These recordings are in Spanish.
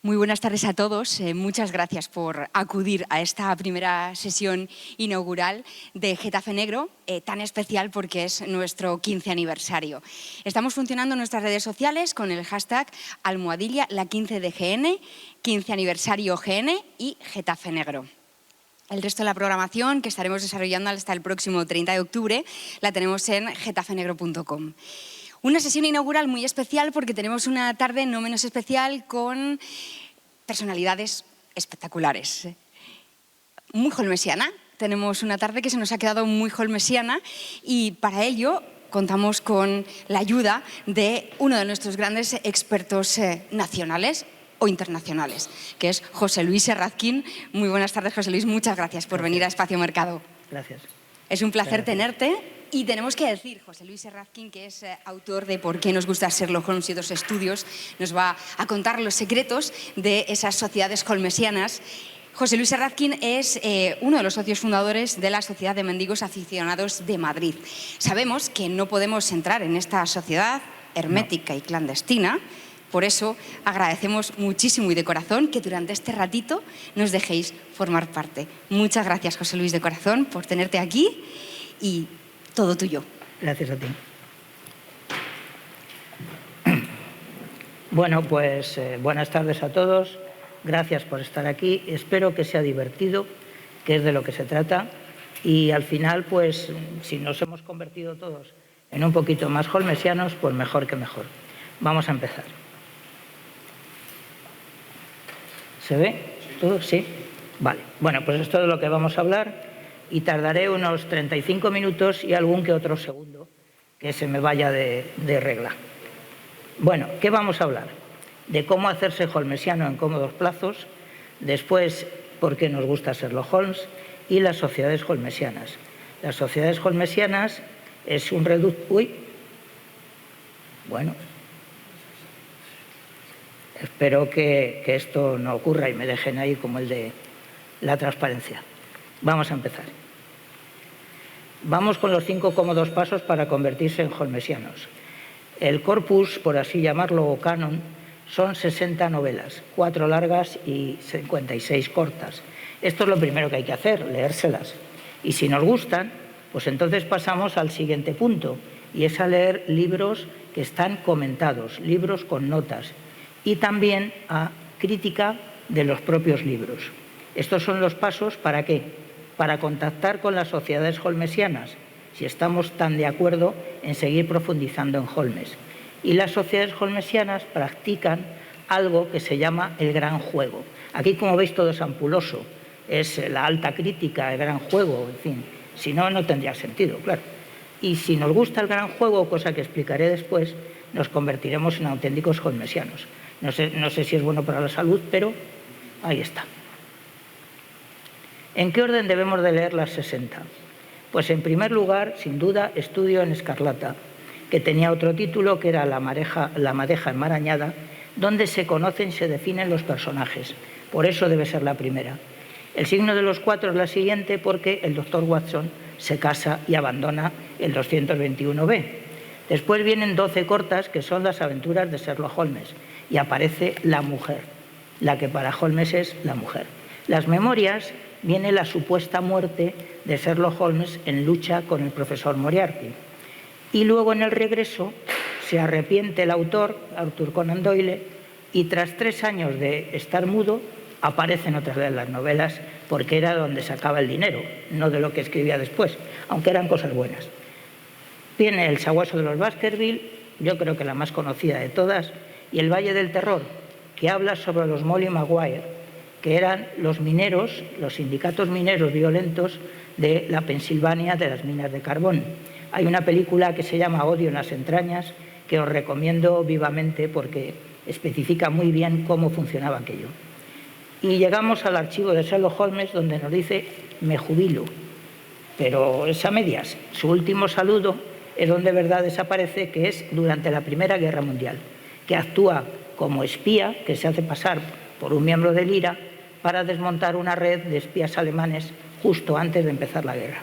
Muy buenas tardes a todos. Muchas gracias por acudir a esta primera sesión inaugural de Getafe Negro, tan especial porque es nuestro 15 aniversario. Estamos funcionando en nuestras redes sociales con el hashtag #la15DGN, 15 aniversario GN y Getafe Negro. El resto de la programación que estaremos desarrollando hasta el próximo 30 de octubre la tenemos en getafenegro.com. Una sesión inaugural muy especial porque tenemos una tarde no menos especial con personalidades espectaculares. Muy holmesiana. Tenemos una tarde que se nos ha quedado muy holmesiana y para ello contamos con la ayuda de uno de nuestros grandes expertos nacionales o internacionales, que es José Luis Serrazquín. Muy buenas tardes, José Luis. Muchas gracias por venir a Espacio Mercado. Gracias. Es un placer tenerte. Y tenemos que decir, José Luis Serrazquín, que es autor de Por qué nos gusta Sherlock Holmes y otros estudios, nos va a contar los secretos de esas sociedades holmesianas. José Luis Serrazquín es uno de los socios fundadores de la Sociedad de Mendigos Aficionados de Madrid. Sabemos que no podemos entrar en esta sociedad hermética y clandestina, por eso agradecemos muchísimo y de corazón que durante este ratito nos dejéis formar parte. Muchas gracias, José Luis, de corazón, por tenerte aquí y todo tuyo. Gracias a ti. Bueno, pues buenas tardes a todos. Gracias por estar aquí. Espero que sea divertido, que es de lo que se trata. Y al final, pues, si nos hemos convertido todos en un poquito más holmesianos, pues mejor que mejor. Vamos a empezar. ¿Se ve todo? ¿Sí? Vale. Bueno, pues esto es de lo que vamos a hablar. Y tardaré unos 35 minutos y algún que otro segundo que se me vaya de regla. Bueno, ¿qué vamos a hablar? De cómo hacerse holmesiano en cómodos plazos, después por qué nos gusta Sherlock Holmes y las sociedades holmesianas. Las sociedades holmesianas es un reducto... Uy, bueno, espero que esto no ocurra y me dejen ahí como el de la transparencia. Vamos a empezar. Vamos con los 5 cómodos pasos para convertirse en holmesianos. El corpus, por así llamarlo, o canon, son 60 novelas, 4 largas y 56 cortas. Esto es lo primero que hay que hacer, leérselas. Y si nos gustan, pues entonces pasamos al siguiente punto, y es a leer libros que están comentados, libros con notas, y también a crítica de los propios libros. Estos son los pasos, ¿para qué? Para contactar con las sociedades holmesianas, si estamos tan de acuerdo en seguir profundizando en Holmes. Y las sociedades holmesianas practican algo que se llama el gran juego. Aquí, como veis, todo es ampuloso. Es la alta crítica, el gran juego, en fin. Si no, no tendría sentido, claro. Y si nos gusta el gran juego, cosa que explicaré después, nos convertiremos en auténticos holmesianos. No sé si es bueno para la salud, pero ahí está. ¿En qué orden debemos de leer las 60? Pues en primer lugar, sin duda, Estudio en Escarlata, que tenía otro título que era La madeja enmarañada, donde se conocen y se definen los personajes. Por eso debe ser la primera. El signo de los 4 es la siguiente porque el doctor Watson se casa y abandona el 221b. Después vienen 12 cortas, que son las aventuras de Sherlock Holmes, y aparece la mujer, la que para Holmes es la mujer. Las memorias viene la supuesta muerte de Sherlock Holmes en lucha con el profesor Moriarty. Y luego en el regreso se arrepiente el autor, Arthur Conan Doyle, y tras 3 años de estar mudo, aparecen otras de las novelas porque era donde sacaba el dinero, no de lo que escribía después, aunque eran cosas buenas. Viene El sabueso de los Baskerville, yo creo que la más conocida de todas, y El Valle del Terror, que habla sobre los Molly Maguire, que eran los mineros, los sindicatos mineros violentos de la Pensilvania, de las minas de carbón. Hay una película que se llama Odio en las entrañas, que os recomiendo vivamente porque especifica muy bien cómo funcionaba aquello. Y llegamos al archivo de Sherlock Holmes, donde nos dice, me jubilo, pero es a medias. Su último saludo es donde de verdad desaparece, que es durante la Primera Guerra Mundial, que actúa como espía, que se hace pasar por un miembro del IRA, para desmontar una red de espías alemanes justo antes de empezar la guerra.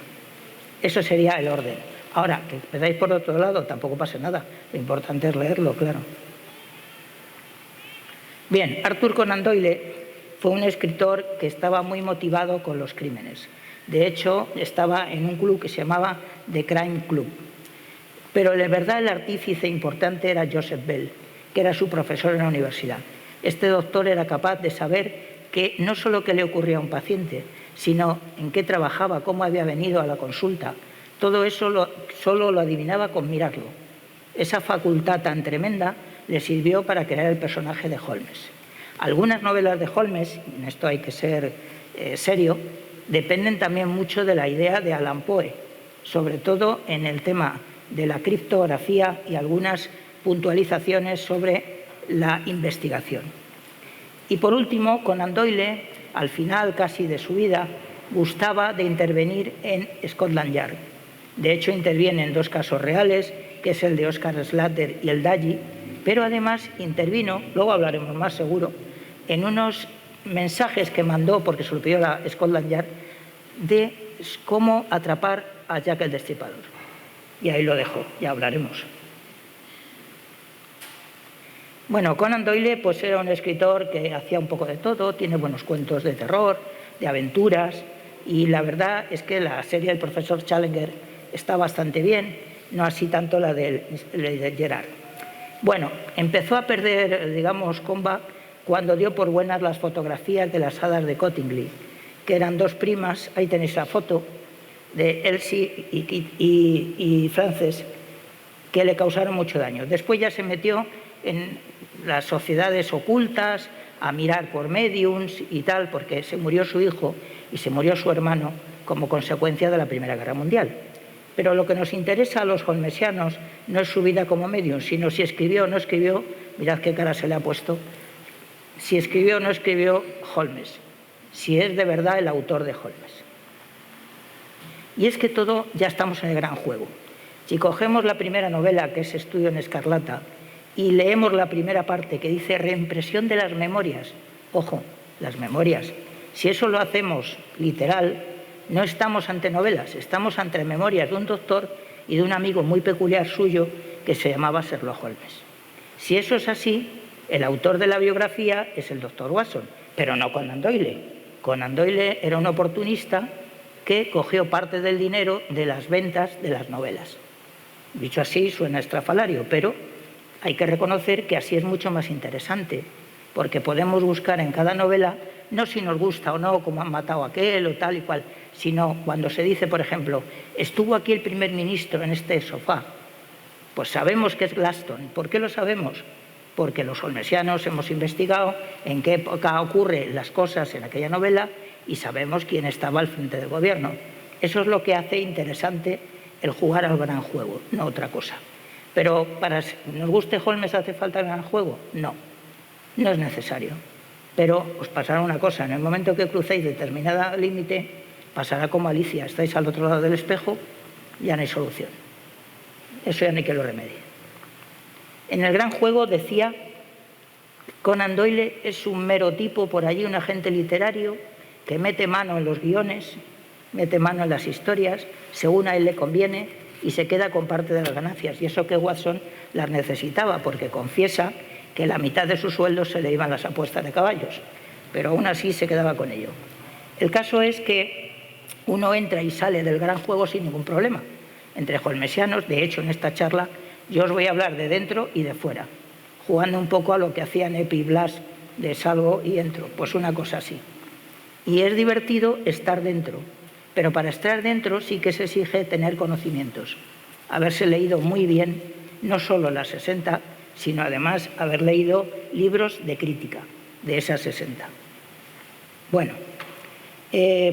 Eso sería el orden. Ahora, que empezáis por otro lado, tampoco pasa nada. Lo importante es leerlo, claro. Bien, Arthur Conan Doyle fue un escritor que estaba muy motivado con los crímenes. De hecho, estaba en un club que se llamaba The Crime Club. Pero de verdad el artífice importante era Joseph Bell, que era su profesor en la universidad. Este doctor era capaz de saber que no solo qué le ocurría a un paciente, sino en qué trabajaba, cómo había venido a la consulta. Todo eso solo lo adivinaba con mirarlo. Esa facultad tan tremenda le sirvió para crear el personaje de Holmes. Algunas novelas de Holmes, en esto hay que ser serio, dependen también mucho de la idea de Allan Poe, sobre todo en el tema de la criptografía y algunas puntualizaciones sobre la investigación. Y por último, Conan Doyle, al final casi de su vida, gustaba de intervenir en Scotland Yard. De hecho, interviene en 2 casos reales, que es el de Oscar Slater y el Dalli, pero además intervino, luego hablaremos más seguro, en unos mensajes que mandó, porque se lo pidió la Scotland Yard, de cómo atrapar a Jack el Destripador. Y ahí lo dejo, ya hablaremos. Bueno, Conan Doyle pues era un escritor que hacía un poco de todo, tiene buenos cuentos de terror, de aventuras, y la verdad es que la serie del profesor Challenger está bastante bien, no así tanto la de Gerard. Bueno, empezó a perder, digamos, comba cuando dio por buenas las fotografías de las hadas de Cottingley, que eran 2 primas, ahí tenéis la foto, de Elsie y Frances, que le causaron mucho daño. Después ya se metió en las sociedades ocultas, a mirar por mediums y tal, porque se murió su hijo y se murió su hermano como consecuencia de la Primera Guerra Mundial. Pero lo que nos interesa a los holmesianos no es su vida como medium, sino si escribió o no escribió, mirad qué cara se le ha puesto, si escribió o no escribió Holmes, si es de verdad el autor de Holmes. Y es que todo, ya estamos en el gran juego. Si cogemos la primera novela, que es Estudio en Escarlata, y leemos la primera parte que dice reimpresión de las memorias, ojo, las memorias, si eso lo hacemos literal, no estamos ante novelas, estamos ante memorias de un doctor y de un amigo muy peculiar suyo que se llamaba Sherlock Holmes. Si eso es así, el autor de la biografía es el doctor Watson, pero no Conan Doyle. Conan Doyle era un oportunista que cogió parte del dinero de las ventas de las novelas. Dicho así, suena estrafalario, pero hay que reconocer que así es mucho más interesante, porque podemos buscar en cada novela, no si nos gusta o no, cómo han matado a aquel o tal y cual, sino cuando se dice, por ejemplo, estuvo aquí el primer ministro en este sofá, pues sabemos que es Gladstone. ¿Por qué lo sabemos? Porque los holmesianos hemos investigado en qué época ocurren las cosas en aquella novela y sabemos quién estaba al frente del gobierno. Eso es lo que hace interesante el jugar al gran juego, no otra cosa. Pero para que nos guste Holmes, ¿hace falta el gran juego? No, no es necesario. Pero os pasará una cosa, en el momento que crucéis determinado límite, pasará como Alicia, estáis al otro lado del espejo, ya no hay solución. Eso ya no hay que lo remedie. En el gran juego decía, Conan Doyle es un mero tipo por allí, un agente literario que mete mano en los guiones, mete mano en las historias, según a él le conviene, y se queda con parte de las ganancias. Y eso que Watson las necesitaba, porque confiesa que la mitad de su sueldo se le iban las apuestas de caballos, pero aún así se quedaba con ello. El caso es que uno entra y sale del gran juego sin ningún problema. Entre holmesianos, de hecho, en esta charla yo os voy a hablar de dentro y de fuera, jugando un poco a lo que hacían Epi y Blas de salgo y entro, pues una cosa así. Y es divertido estar dentro, pero para estar dentro sí que se exige tener conocimientos, haberse leído muy bien, no solo las 60, sino además haber leído libros de crítica de esas 60. Bueno,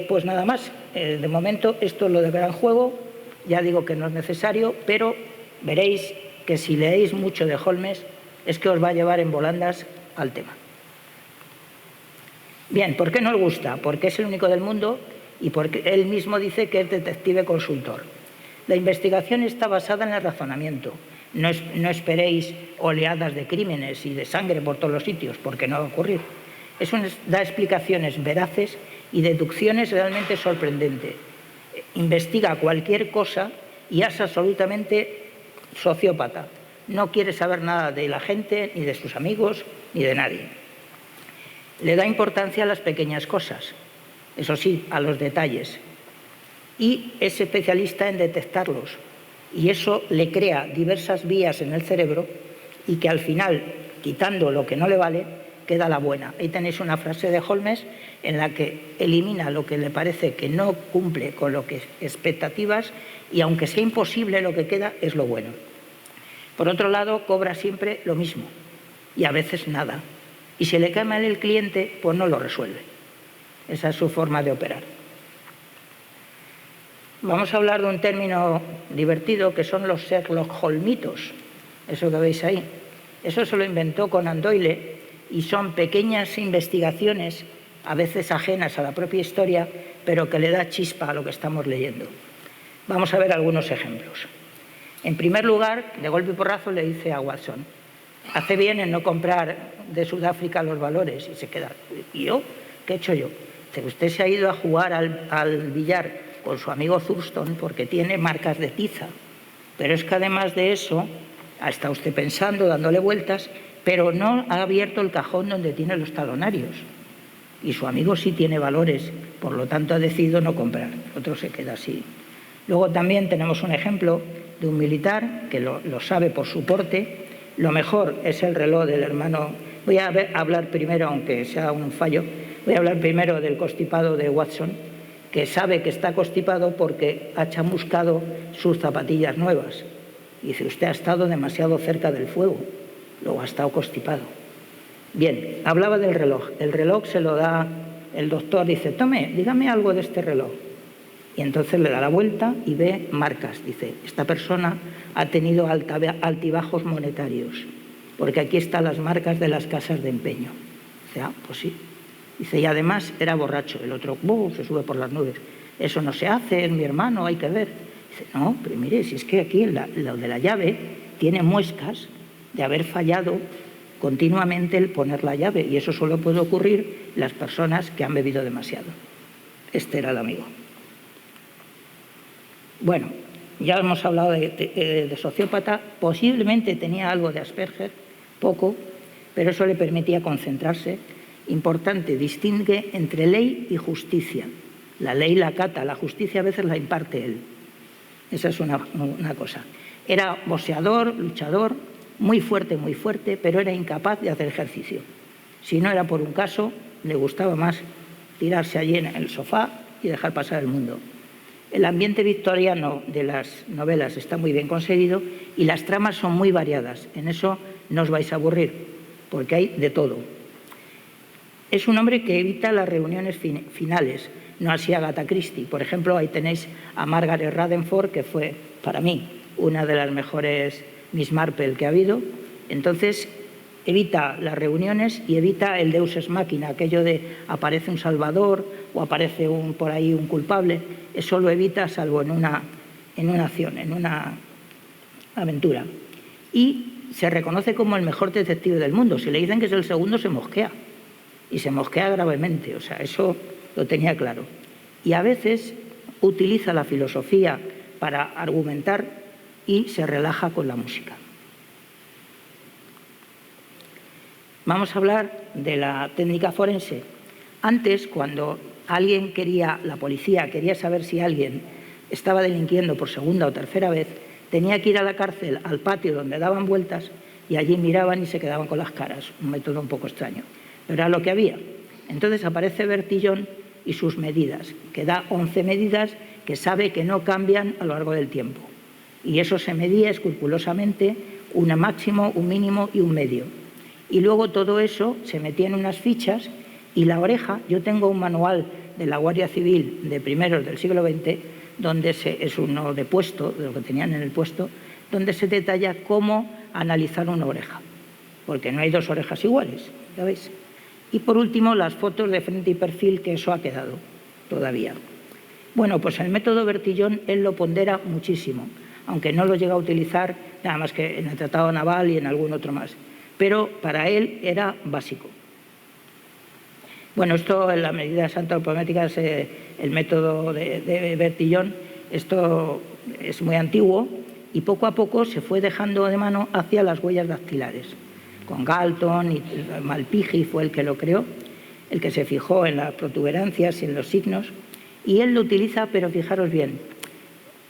pues nada más. De momento esto es lo del gran juego, ya digo que no es necesario, pero veréis que si leéis mucho de Holmes es que os va a llevar en volandas al tema. Bien, ¿por qué nos gusta? Porque es el único del mundo y porque él mismo dice que es detective consultor. La investigación está basada en el razonamiento. No esperéis oleadas de crímenes y de sangre por todos los sitios, porque no va a ocurrir. Da explicaciones veraces y deducciones realmente sorprendentes. Investiga cualquier cosa y es absolutamente sociópata. No quiere saber nada de la gente, ni de sus amigos, ni de nadie. Le da importancia a las pequeñas cosas, eso sí, a los detalles. Y es especialista en detectarlos. Y eso le crea diversas vías en el cerebro y que al final, quitando lo que no le vale, queda la buena. Ahí tenéis una frase de Holmes en la que elimina lo que le parece que no cumple con lo que expectativas y aunque sea imposible, lo que queda es lo bueno. Por otro lado, cobra siempre lo mismo y a veces nada. Y si le cae mal el cliente, pues no lo resuelve. Esa es su forma de operar. Vamos a hablar de un término divertido que son los Sherlock Holmitos. Eso que veis ahí. Eso se lo inventó Conan Doyle y son pequeñas investigaciones, a veces ajenas a la propia historia, pero que le da chispa a lo que estamos leyendo. Vamos a ver algunos ejemplos. En primer lugar, de golpe y porrazo le dice a Watson: hace bien en no comprar de Sudáfrica los valores. Y se queda: ¿y yo? ¿Qué he hecho yo? Dice: usted se ha ido a jugar al billar con su amigo Thurston porque tiene marcas de tiza. Pero es que además de eso, está usted pensando, dándole vueltas, pero no ha abierto el cajón donde tiene los talonarios. Y su amigo sí tiene valores, por lo tanto ha decidido no comprar. Otro se queda así. Luego también tenemos un ejemplo de un militar que lo sabe por su porte. Lo mejor es el reloj del hermano. Voy a hablar primero, aunque sea un fallo, voy a hablar primero del constipado de Watson, que sabe que está constipado porque ha chamuscado sus zapatillas nuevas. Y dice: usted ha estado demasiado cerca del fuego, luego ha estado constipado. Bien, hablaba del reloj. El reloj se lo da el doctor, dice: tome, dígame algo de este reloj. Y entonces le da la vuelta y ve marcas. Dice: esta persona ha tenido altibajos monetarios, porque aquí están las marcas de las casas de empeño. Dice: ah, pues sí. Dice: y además era borracho. El otro se sube por las nubes. Eso no se hace, es mi hermano, hay que ver. Dice: no, pero mire, si es que aquí lo de la llave tiene muescas de haber fallado continuamente el poner la llave, y eso solo puede ocurrir en las personas que han bebido demasiado. Este era el amigo. Bueno, ya hemos hablado de sociópata. Posiblemente tenía algo de Asperger, poco, pero eso le permitía concentrarse. Importante, distingue entre ley y justicia. La ley la acata, la justicia a veces la imparte él. Esa es una cosa. Era boxeador, luchador, muy fuerte, pero era incapaz de hacer ejercicio. Si no era por un caso, le gustaba más tirarse allí en el sofá y dejar pasar el mundo. El ambiente victoriano de las novelas está muy bien conseguido y las tramas son muy variadas. En eso no os vais a aburrir, porque hay de todo. Es un hombre que evita las reuniones finales, no así Agatha Christie. Por ejemplo, ahí tenéis a Margaret Rutherford, que fue, para mí, una de las mejores Miss Marple que ha habido. Entonces, evita las reuniones y evita el deus ex machina, aquello de aparece un salvador o aparece por ahí un culpable. Eso lo evita, salvo en una acción, en una aventura. Y se reconoce como el mejor detective del mundo. Si le dicen que es el segundo, se mosquea. Y se mosquea gravemente, o sea, eso lo tenía claro. Y a veces utiliza la filosofía para argumentar y se relaja con la música. Vamos a hablar de la técnica forense. Antes, cuando la policía quería saber si alguien estaba delinquiendo por segunda o tercera vez, tenía que ir a la cárcel, al patio donde daban vueltas, y allí miraban y se quedaban con las caras. Un método un poco extraño, pero era lo que había. Entonces aparece Bertillon y sus medidas, que da 11 medidas que sabe que no cambian a lo largo del tiempo. Y eso se medía escrupulosamente, un máximo, un mínimo y un medio. Y luego todo eso se metía en unas fichas, y la oreja, yo tengo un manual de la Guardia Civil de primeros del siglo XX, donde es uno de puesto, de lo que tenían en el puesto, donde se detalla cómo analizar una oreja, porque no hay dos orejas iguales, ¿ya veis? Y por último, las fotos de frente y perfil, que eso ha quedado todavía. Bueno, pues el método Bertillon él lo pondera muchísimo, aunque no lo llega a utilizar nada más que en el Tratado Naval y en algún otro más. Pero para él era básico. Bueno, esto en las medidas antropométricas, el método de Bertillon, esto es muy antiguo y poco a poco se fue dejando de mano hacia las huellas dactilares. Con Galton y Malpighi fue el que lo creó, el que se fijó en las protuberancias y en los signos, y él lo utiliza, pero fijaros bien,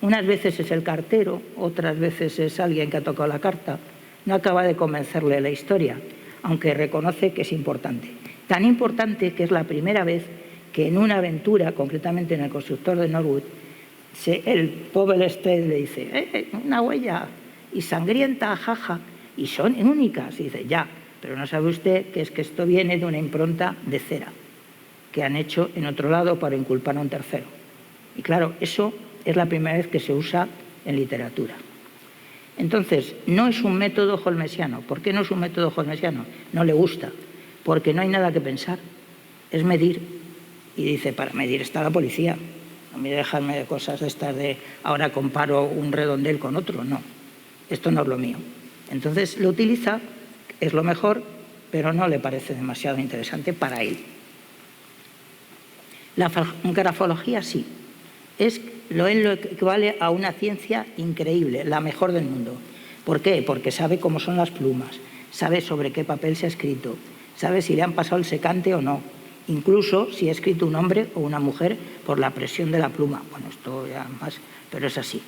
unas veces es el cartero, otras veces es alguien que ha tocado la carta, no acaba de convencerle la historia, aunque reconoce que es importante. Tan importante que es la primera vez que en una aventura, concretamente en el constructor de Norwood, el pobre Lestrade le dice, una huella y sangrienta, jaja, y son únicas. Y dice, ya, pero no sabe usted que es que esto viene de una impronta de cera que han hecho en otro lado para inculpar a un tercero. Y claro, eso es la primera vez que se usa en literatura. Entonces, no es un método holmesiano. ¿Por qué no es un método holmesiano? No le gusta, porque no hay nada que pensar, es medir. Y dice, para medir está la policía. A mí dejarme de cosas de estas de ahora comparo un redondel con otro, no. Esto no es lo mío. Entonces lo utiliza, es lo mejor, pero no le parece demasiado interesante para él. La grafología sí, lo equivale a una ciencia increíble, la mejor del mundo. ¿Por qué? Porque sabe cómo son las plumas, sabe sobre qué papel se ha escrito, sabe si le han pasado el secante o no, incluso si ha escrito un hombre o una mujer por la presión de la pluma. Bueno, esto ya más, pero es así.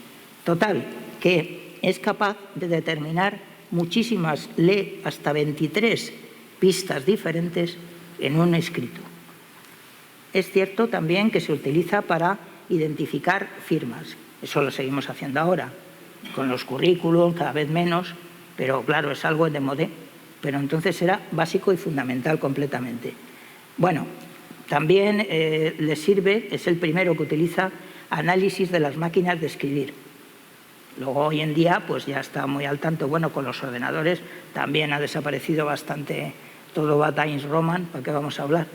Total, que es capaz de determinar muchísimas, lee hasta 23 pistas diferentes en un escrito. Es cierto también que se utiliza para identificar firmas. Eso lo seguimos haciendo ahora, con los currículos, cada vez menos, pero claro, es algo de modé. Pero entonces era básico y fundamental completamente. Bueno, también le sirve, es el primero que utiliza análisis de las máquinas de escribir. Luego hoy en día pues ya está muy al tanto, bueno, con los ordenadores también ha desaparecido bastante, todo va Times Roman, ¿para qué vamos a hablar?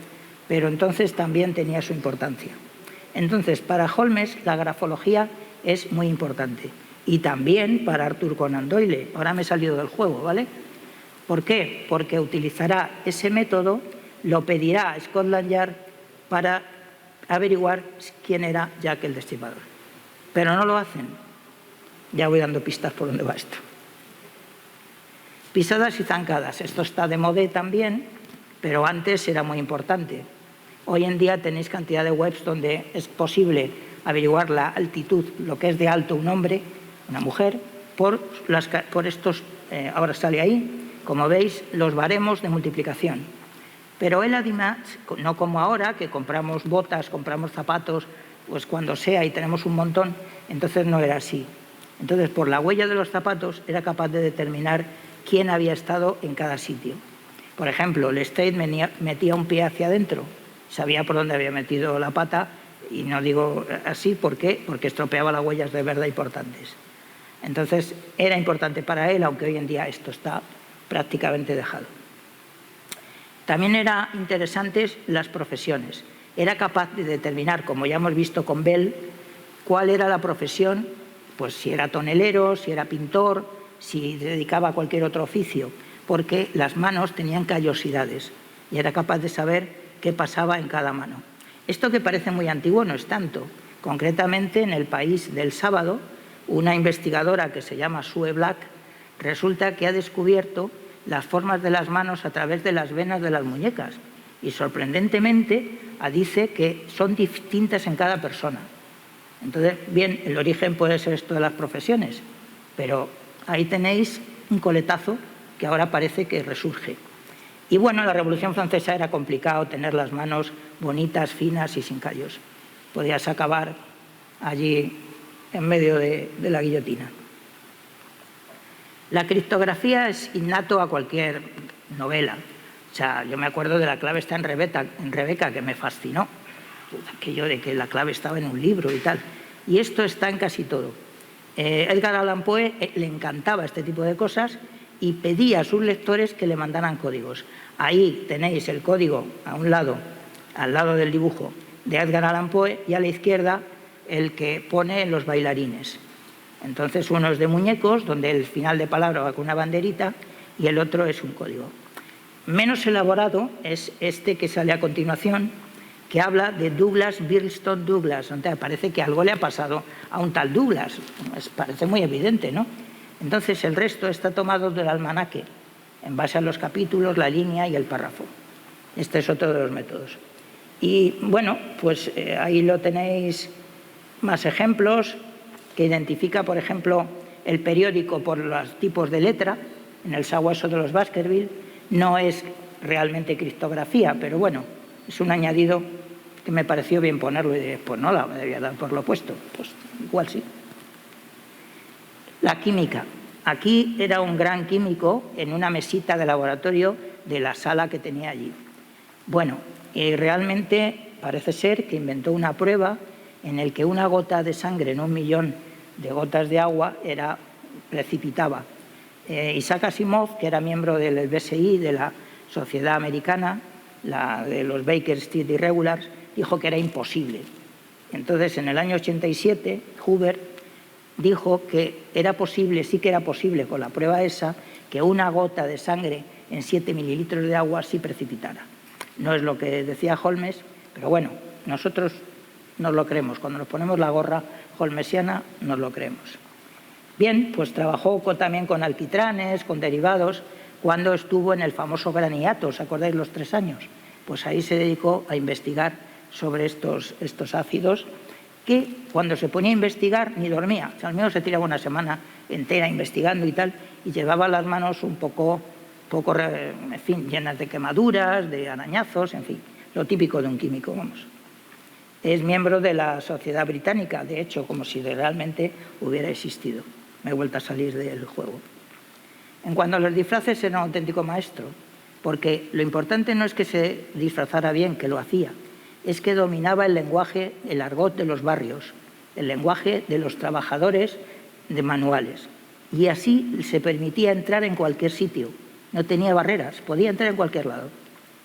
Pero entonces también tenía su importancia. Entonces, para Holmes la grafología es muy importante. Y también para Arthur Conan Doyle. Ahora me he salido del juego, ¿vale? ¿Por qué? Porque utilizará ese método, lo pedirá a Scotland Yard para averiguar quién era Jack el Destripador. Pero no lo hacen. Ya voy dando pistas por dónde va esto. Pisadas y zancadas. Esto está de moda también, pero antes era muy importante. Hoy en día tenéis cantidad de webs donde es posible averiguar la altitud, lo que es de alto un hombre, una mujer, por estos, ahora sale ahí, como veis, los baremos de multiplicación. Pero él además, no como ahora, que compramos botas, compramos zapatos, pues cuando sea y tenemos un montón, entonces no era así. Entonces, por la huella de los zapatos, era capaz de determinar quién había estado en cada sitio. Por ejemplo, Lestrade metía un pie hacia adentro, sabía por dónde había metido la pata, y no digo así, ¿por qué? Porque estropeaba las huellas de verdad importantes. Entonces, era importante para él, aunque hoy en día esto está prácticamente dejado. También eran interesantes las profesiones. Era capaz de determinar, como ya hemos visto con Bell, cuál era la profesión, pues si era tonelero, si era pintor, si se dedicaba a cualquier otro oficio, porque las manos tenían callosidades y era capaz de saber qué pasaba en cada mano. Esto que parece muy antiguo no es tanto. Concretamente, en el País del Sábado, una investigadora que se llama Sue Black resulta que ha descubierto las formas de las manos a través de las venas de las muñecas y sorprendentemente dice que son distintas en cada persona. Entonces, bien, el origen puede ser esto de las profesiones, pero ahí tenéis un coletazo que ahora parece que resurge. Y bueno, en la Revolución Francesa era complicado tener las manos bonitas, finas y sin callos. Podías acabar allí en medio de la guillotina. La criptografía es innato a cualquier novela. O sea, yo me acuerdo de la clave está en Rebeca, que me fascinó. Aquello de que la clave estaba en un libro y tal. Y esto está en casi todo. Edgar Allan Poe le encantaba este tipo de cosas y pedía a sus lectores que le mandaran códigos. Ahí tenéis el código a un lado, al lado del dibujo de Edgar Allan Poe, y a la izquierda el que pone los bailarines. Entonces uno es de muñecos, donde el final de palabra va con una banderita, y el otro es un código. Menos elaborado es este que sale a continuación, que habla de Douglas Birlstone Douglas. Entonces, parece que algo le ha pasado a un tal Douglas. Parece muy evidente, ¿no? Entonces, el resto está tomado del almanaque, en base a los capítulos, la línea y el párrafo. Este es otro de los métodos. Y bueno, pues ahí lo tenéis, más ejemplos, que identifica, por ejemplo, el periódico por los tipos de letra, en el sabueso de los Baskerville. No es realmente criptografía, pero bueno, es un añadido que me pareció bien ponerlo y dije, pues no la debía dar por lo opuesto, pues igual sí. La química. Aquí era un gran químico en una mesita de laboratorio de la sala que tenía allí. Bueno, y realmente parece ser que inventó una prueba en la que una gota de sangre en 1 millón de gotas de agua precipitaba. Isaac Asimov, que era miembro del BSI, de la Sociedad Americana, de los Baker Street Irregulars, dijo que era imposible. Entonces, en el año 87, Hoover dijo que era posible, sí que era posible con la prueba esa, que una gota de sangre en 7 mililitros de agua sí precipitara. No es lo que decía Holmes, pero bueno, nosotros nos lo creemos. Cuando nos ponemos la gorra holmesiana, nos lo creemos. Bien, pues trabajó también con alquitranes, con derivados, cuando estuvo en el famoso Graniato, ¿os acordáis los 3 años? Pues ahí se dedicó a investigar sobre estos ácidos, que cuando se ponía a investigar ni dormía. O sea, al menos se tiraba una semana entera investigando y tal, y llevaba las manos un poco, en fin, llenas de quemaduras, de arañazos, en fin, lo típico de un químico, vamos. Es miembro de la Sociedad Británica, de hecho, como si realmente hubiera existido. Me he vuelto a salir del juego. En cuanto a los disfraces, era un auténtico maestro, porque lo importante no es que se disfrazara bien, que lo hacía, es que dominaba el lenguaje, el argot de los barrios, el lenguaje de los trabajadores de manuales. Y así se permitía entrar en cualquier sitio, no tenía barreras, podía entrar en cualquier lado.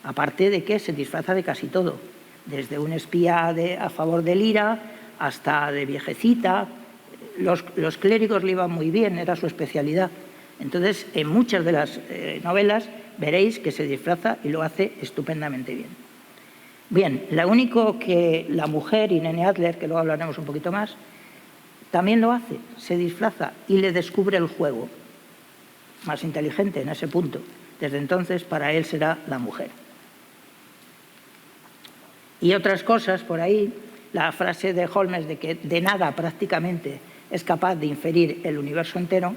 Aparte de que se disfraza de casi todo, desde un espía a favor del IRA hasta de viejecita. Los clérigos le iban muy bien, era su especialidad. Entonces, en muchas de las novelas veréis que se disfraza y lo hace estupendamente bien. Bien, lo único que la mujer, Irene Adler, que luego hablaremos un poquito más, también lo hace, se disfraza y le descubre el juego. Más inteligente en ese punto. Desde entonces, para él será la mujer. Y otras cosas por ahí, la frase de Holmes de que de nada prácticamente es capaz de inferir el universo entero,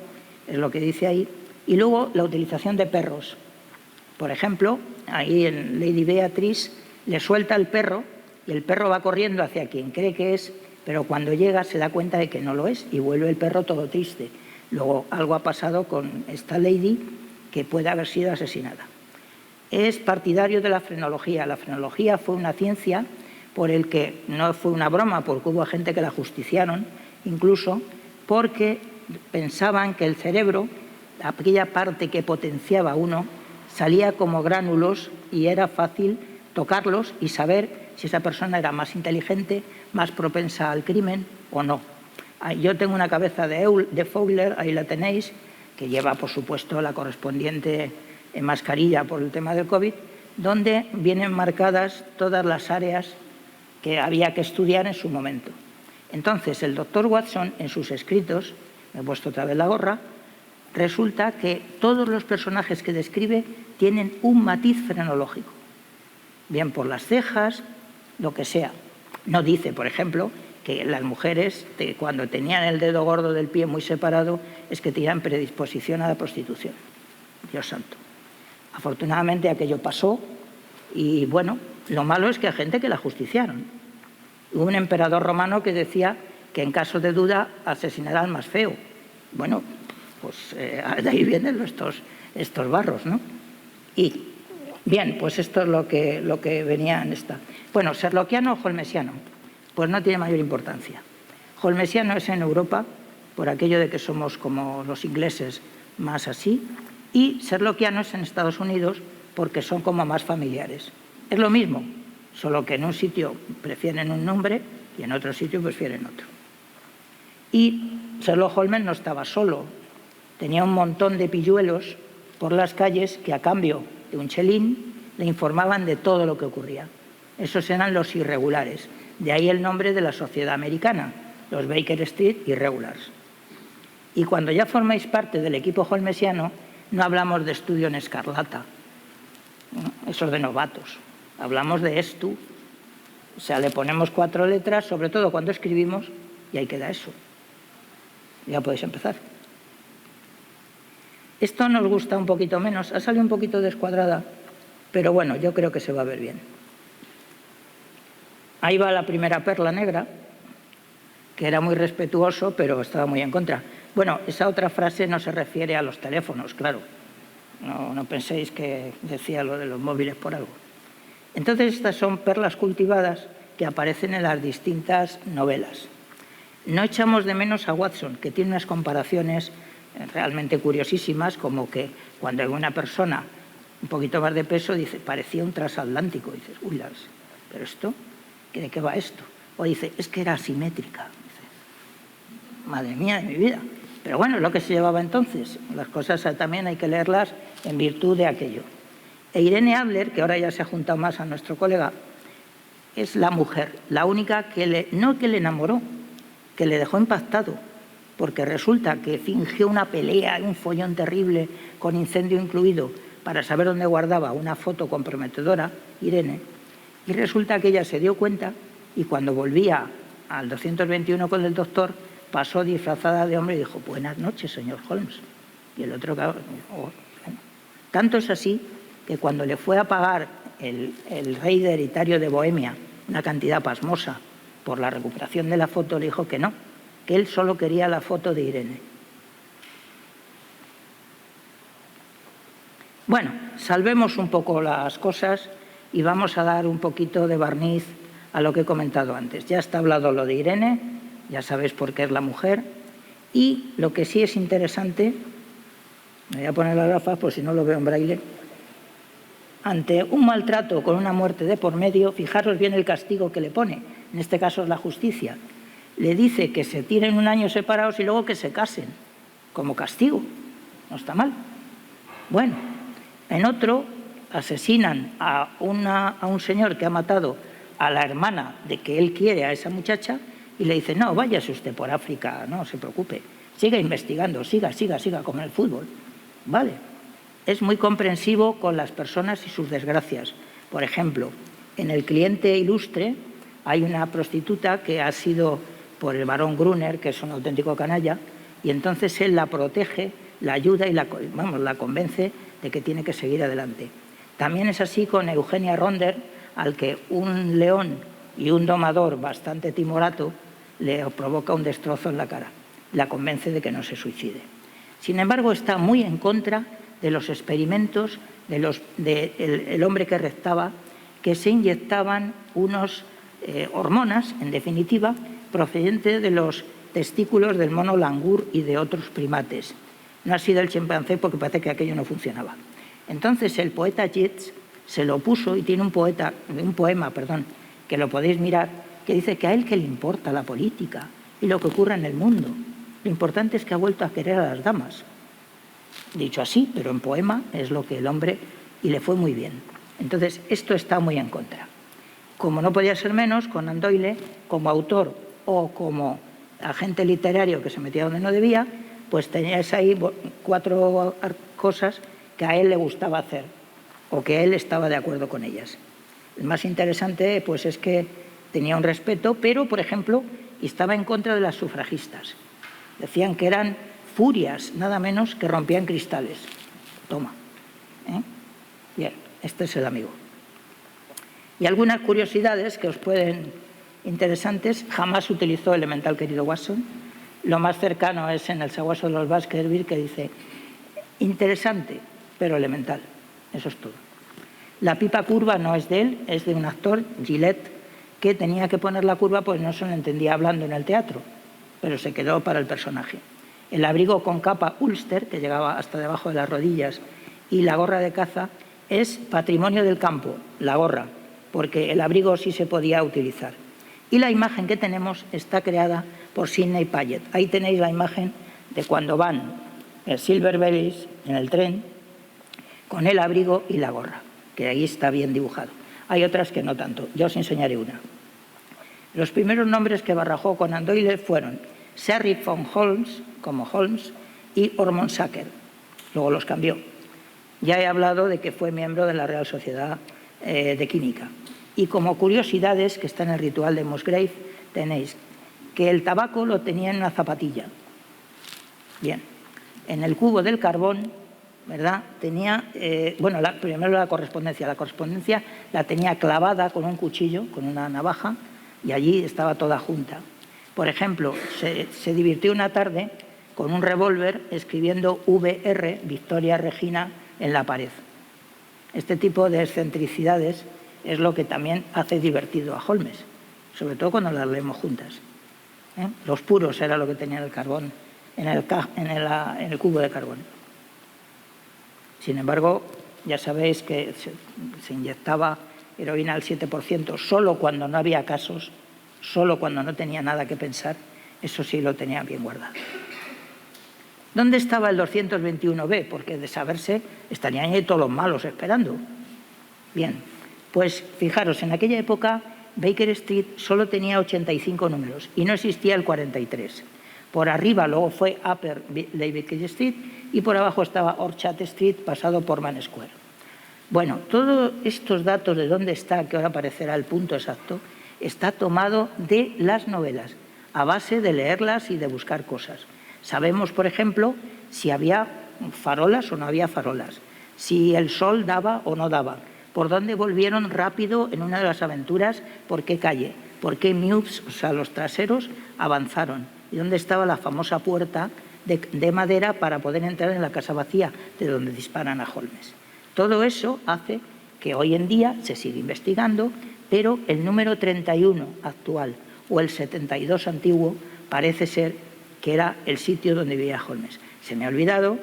es lo que dice ahí. Y luego la utilización de perros. Por ejemplo, ahí en Lady Beatrice le suelta el perro y el perro va corriendo hacia quien cree que es, pero cuando llega se da cuenta de que no lo es y vuelve el perro todo triste. Luego algo ha pasado con esta lady que puede haber sido asesinada. Es partidario de la frenología. La frenología fue una ciencia por el que no fue una broma, porque hubo gente que la justiciaron, incluso porque pensaban que el cerebro, aquella parte que potenciaba a uno, salía como gránulos y era fácil tocarlos y saber si esa persona era más inteligente, más propensa al crimen o no. Yo tengo una cabeza de Fowler, ahí la tenéis, que lleva, por supuesto, la correspondiente mascarilla por el tema del COVID, donde vienen marcadas todas las áreas que había que estudiar en su momento. Entonces, el doctor Watson, en sus escritos, me he puesto otra vez la gorra, resulta que todos los personajes que describe tienen un matiz frenológico, bien por las cejas, lo que sea. No dice, por ejemplo, que las mujeres, cuando tenían el dedo gordo del pie muy separado, es que tenían predisposición a la prostitución. Dios santo. Afortunadamente aquello pasó y, bueno, lo malo es que hay gente que la justiciaron. Hubo un emperador romano que decía que en caso de duda asesinará al más feo. Bueno, pues de ahí vienen estos barros, ¿no? Y, bien, pues esto es lo que venía en esta. Bueno, sherlockiano o holmesiano, pues no tiene mayor importancia. Holmesiano es en Europa, por aquello de que somos como los ingleses, más así, y sherlockiano es en Estados Unidos porque son como más familiares. Es lo mismo, solo que en un sitio prefieren un nombre y en otro sitio prefieren otro. Y Sherlock Holmes no estaba solo, tenía un montón de pilluelos por las calles que a cambio de un chelín, le informaban de todo lo que ocurría. Esos eran los irregulares. De ahí el nombre de la sociedad americana, los Baker Street Irregulars. Y cuando ya formáis parte del equipo holmesiano, no hablamos de estudio en escarlata, eso es de novatos. Hablamos de estu. O sea, le ponemos 4 letras, sobre todo cuando escribimos, y ahí queda eso. Ya podéis empezar. Esto nos gusta un poquito menos, ha salido un poquito descuadrada, pero bueno, yo creo que se va a ver bien. Ahí va la primera perla negra, que era muy respetuoso, pero estaba muy en contra. Bueno, esa otra frase no se refiere a los teléfonos, claro. No penséis que decía lo de los móviles por algo. Entonces, estas son perlas cultivadas que aparecen en las distintas novelas. No echamos de menos a Watson, que tiene unas comparaciones realmente curiosísimas, como que cuando hay una persona un poquito más de peso, dice, parecía un transatlántico. Y dices, uy, ¿pero esto? ¿De qué va esto? O dice, es que era asimétrica. Dice, madre mía de mi vida. Pero bueno, es lo que se llevaba entonces. Las cosas también hay que leerlas en virtud de aquello. E Irene Adler, que ahora ya se ha juntado más a nuestro colega, es la mujer, la única que no que le enamoró, que le dejó impactado, porque resulta que fingió una pelea, un follón terrible, con incendio incluido, para saber dónde guardaba una foto comprometedora, Irene, y resulta que ella se dio cuenta y cuando volvía al 221 con el doctor, pasó disfrazada de hombre y dijo, buenas noches, señor Holmes. Y el otro, bueno. Tanto es así que cuando le fue a pagar el rey hereditario de Bohemia una cantidad pasmosa por la recuperación de la foto, le dijo que no, que él solo quería la foto de Irene. Bueno, salvemos un poco las cosas y vamos a dar un poquito de barniz a lo que he comentado antes. Ya está hablado lo de Irene, ya sabéis por qué es la mujer, y lo que sí es interesante, me voy a poner las gafas por si no lo veo en braille, ante un maltrato con una muerte de por medio, fijaros bien el castigo que le pone, en este caso es la justicia, le dice que se tiren un año separados y luego que se casen, como castigo, no está mal. Bueno, en otro asesinan a un señor que ha matado a la hermana de que él quiere a esa muchacha y le dice, no, váyase usted por África, no se preocupe, siga investigando, siga, como en el fútbol. Vale, es muy comprensivo con las personas y sus desgracias. Por ejemplo, en El cliente ilustre hay una prostituta que ha sido por el barón Gruner, que es un auténtico canalla, y entonces él la protege, la ayuda y la convence de que tiene que seguir adelante. También es así con Eugenia Ronder, al que un león y un domador bastante timorato le provoca un destrozo en la cara. La convence de que no se suicide. Sin embargo, está muy en contra de los experimentos del hombre que rectaba, que se inyectaban unos hormonas, en definitiva, procedentes de los testículos del mono langur y de otros primates. No ha sido el chimpancé porque parece que aquello no funcionaba. Entonces el poeta Yeats se lo puso y tiene un poema, que lo podéis mirar, que dice que a él que le importa la política y lo que ocurre en el mundo. Lo importante es que ha vuelto a querer a las damas. Dicho así, pero en poema es lo que el hombre, y le fue muy bien. Entonces, esto está muy en contra. Como no podía ser menos, Conan Doyle, como autor o como agente literario que se metía donde no debía, pues teníais ahí 4 cosas que a él le gustaba hacer o que él estaba de acuerdo con ellas. El más interesante pues es que tenía un respeto, pero, por ejemplo, estaba en contra de las sufragistas. Decían que eran furias, nada menos, que rompían cristales. Toma. Bien, este es el amigo. Y algunas curiosidades que os pueden interesantes. Jamás utilizó elemental, querido Watson. Lo más cercano es en el sabueso de los Baskerville, que dice interesante, pero elemental. Eso es todo. La pipa curva no es de él, es de un actor, Gillette, que tenía que poner la curva pues no se lo entendía hablando en el teatro, pero se quedó para el personaje. El abrigo con capa Ulster, que llegaba hasta debajo de las rodillas, y la gorra de caza es patrimonio del campo, la gorra, porque el abrigo sí se podía utilizar. Y la imagen que tenemos está creada por Sidney Paget. Ahí tenéis la imagen de cuando van el Silver Bellies en el tren, con el abrigo y la gorra, que ahí está bien dibujado. Hay otras que no tanto. Yo os enseñaré una. Los primeros nombres que barajó Conan Doyle fueron Sherlock Holmes, como Holmes, y Ormond Sacker. Luego los cambió. Ya he hablado de que fue miembro de la Real Sociedad de Química. Y como curiosidades, que está en el ritual de Musgrave, tenéis que el tabaco lo tenía en una zapatilla. Bien, en el cubo del carbón, ¿verdad? Tenía, primero la correspondencia. La correspondencia la tenía clavada con un cuchillo, con una navaja, y allí estaba toda junta. Por ejemplo, se divirtió una tarde con un revólver escribiendo VR, Victoria Regina, en la pared. Este tipo de excentricidades es lo que también hace divertido a Holmes, sobre todo cuando las leemos juntas. Los puros era lo que tenía el carbón en el cubo de carbón. Sin embargo, ya sabéis que se inyectaba heroína al 7% solo cuando no había casos, solo cuando no tenía nada que pensar. Eso sí lo tenía bien guardado. ¿Dónde estaba el 221B? Porque de saberse estarían ahí todos los malos esperando. Bien, pues fijaros, en aquella época Baker Street solo tenía 85 números y no existía el 43. Por arriba luego fue Upper Baker Street y por abajo estaba Orchard Street pasado por Man Square. Bueno, todos estos datos de dónde está, que ahora aparecerá el punto exacto, está tomado de las novelas, a base de leerlas y de buscar cosas. Sabemos, por ejemplo, si había farolas o no había farolas, si el sol daba o no daba, por dónde volvieron rápido en una de las aventuras, por qué calle, por qué Mewes, o sea, los traseros, avanzaron, y dónde estaba la famosa puerta de madera para poder entrar en la casa vacía de donde disparan a Holmes. Todo eso hace que hoy en día se siga investigando, pero el número 31 actual o el 72 antiguo parece ser que era el sitio donde vivía Holmes. Se me ha olvidado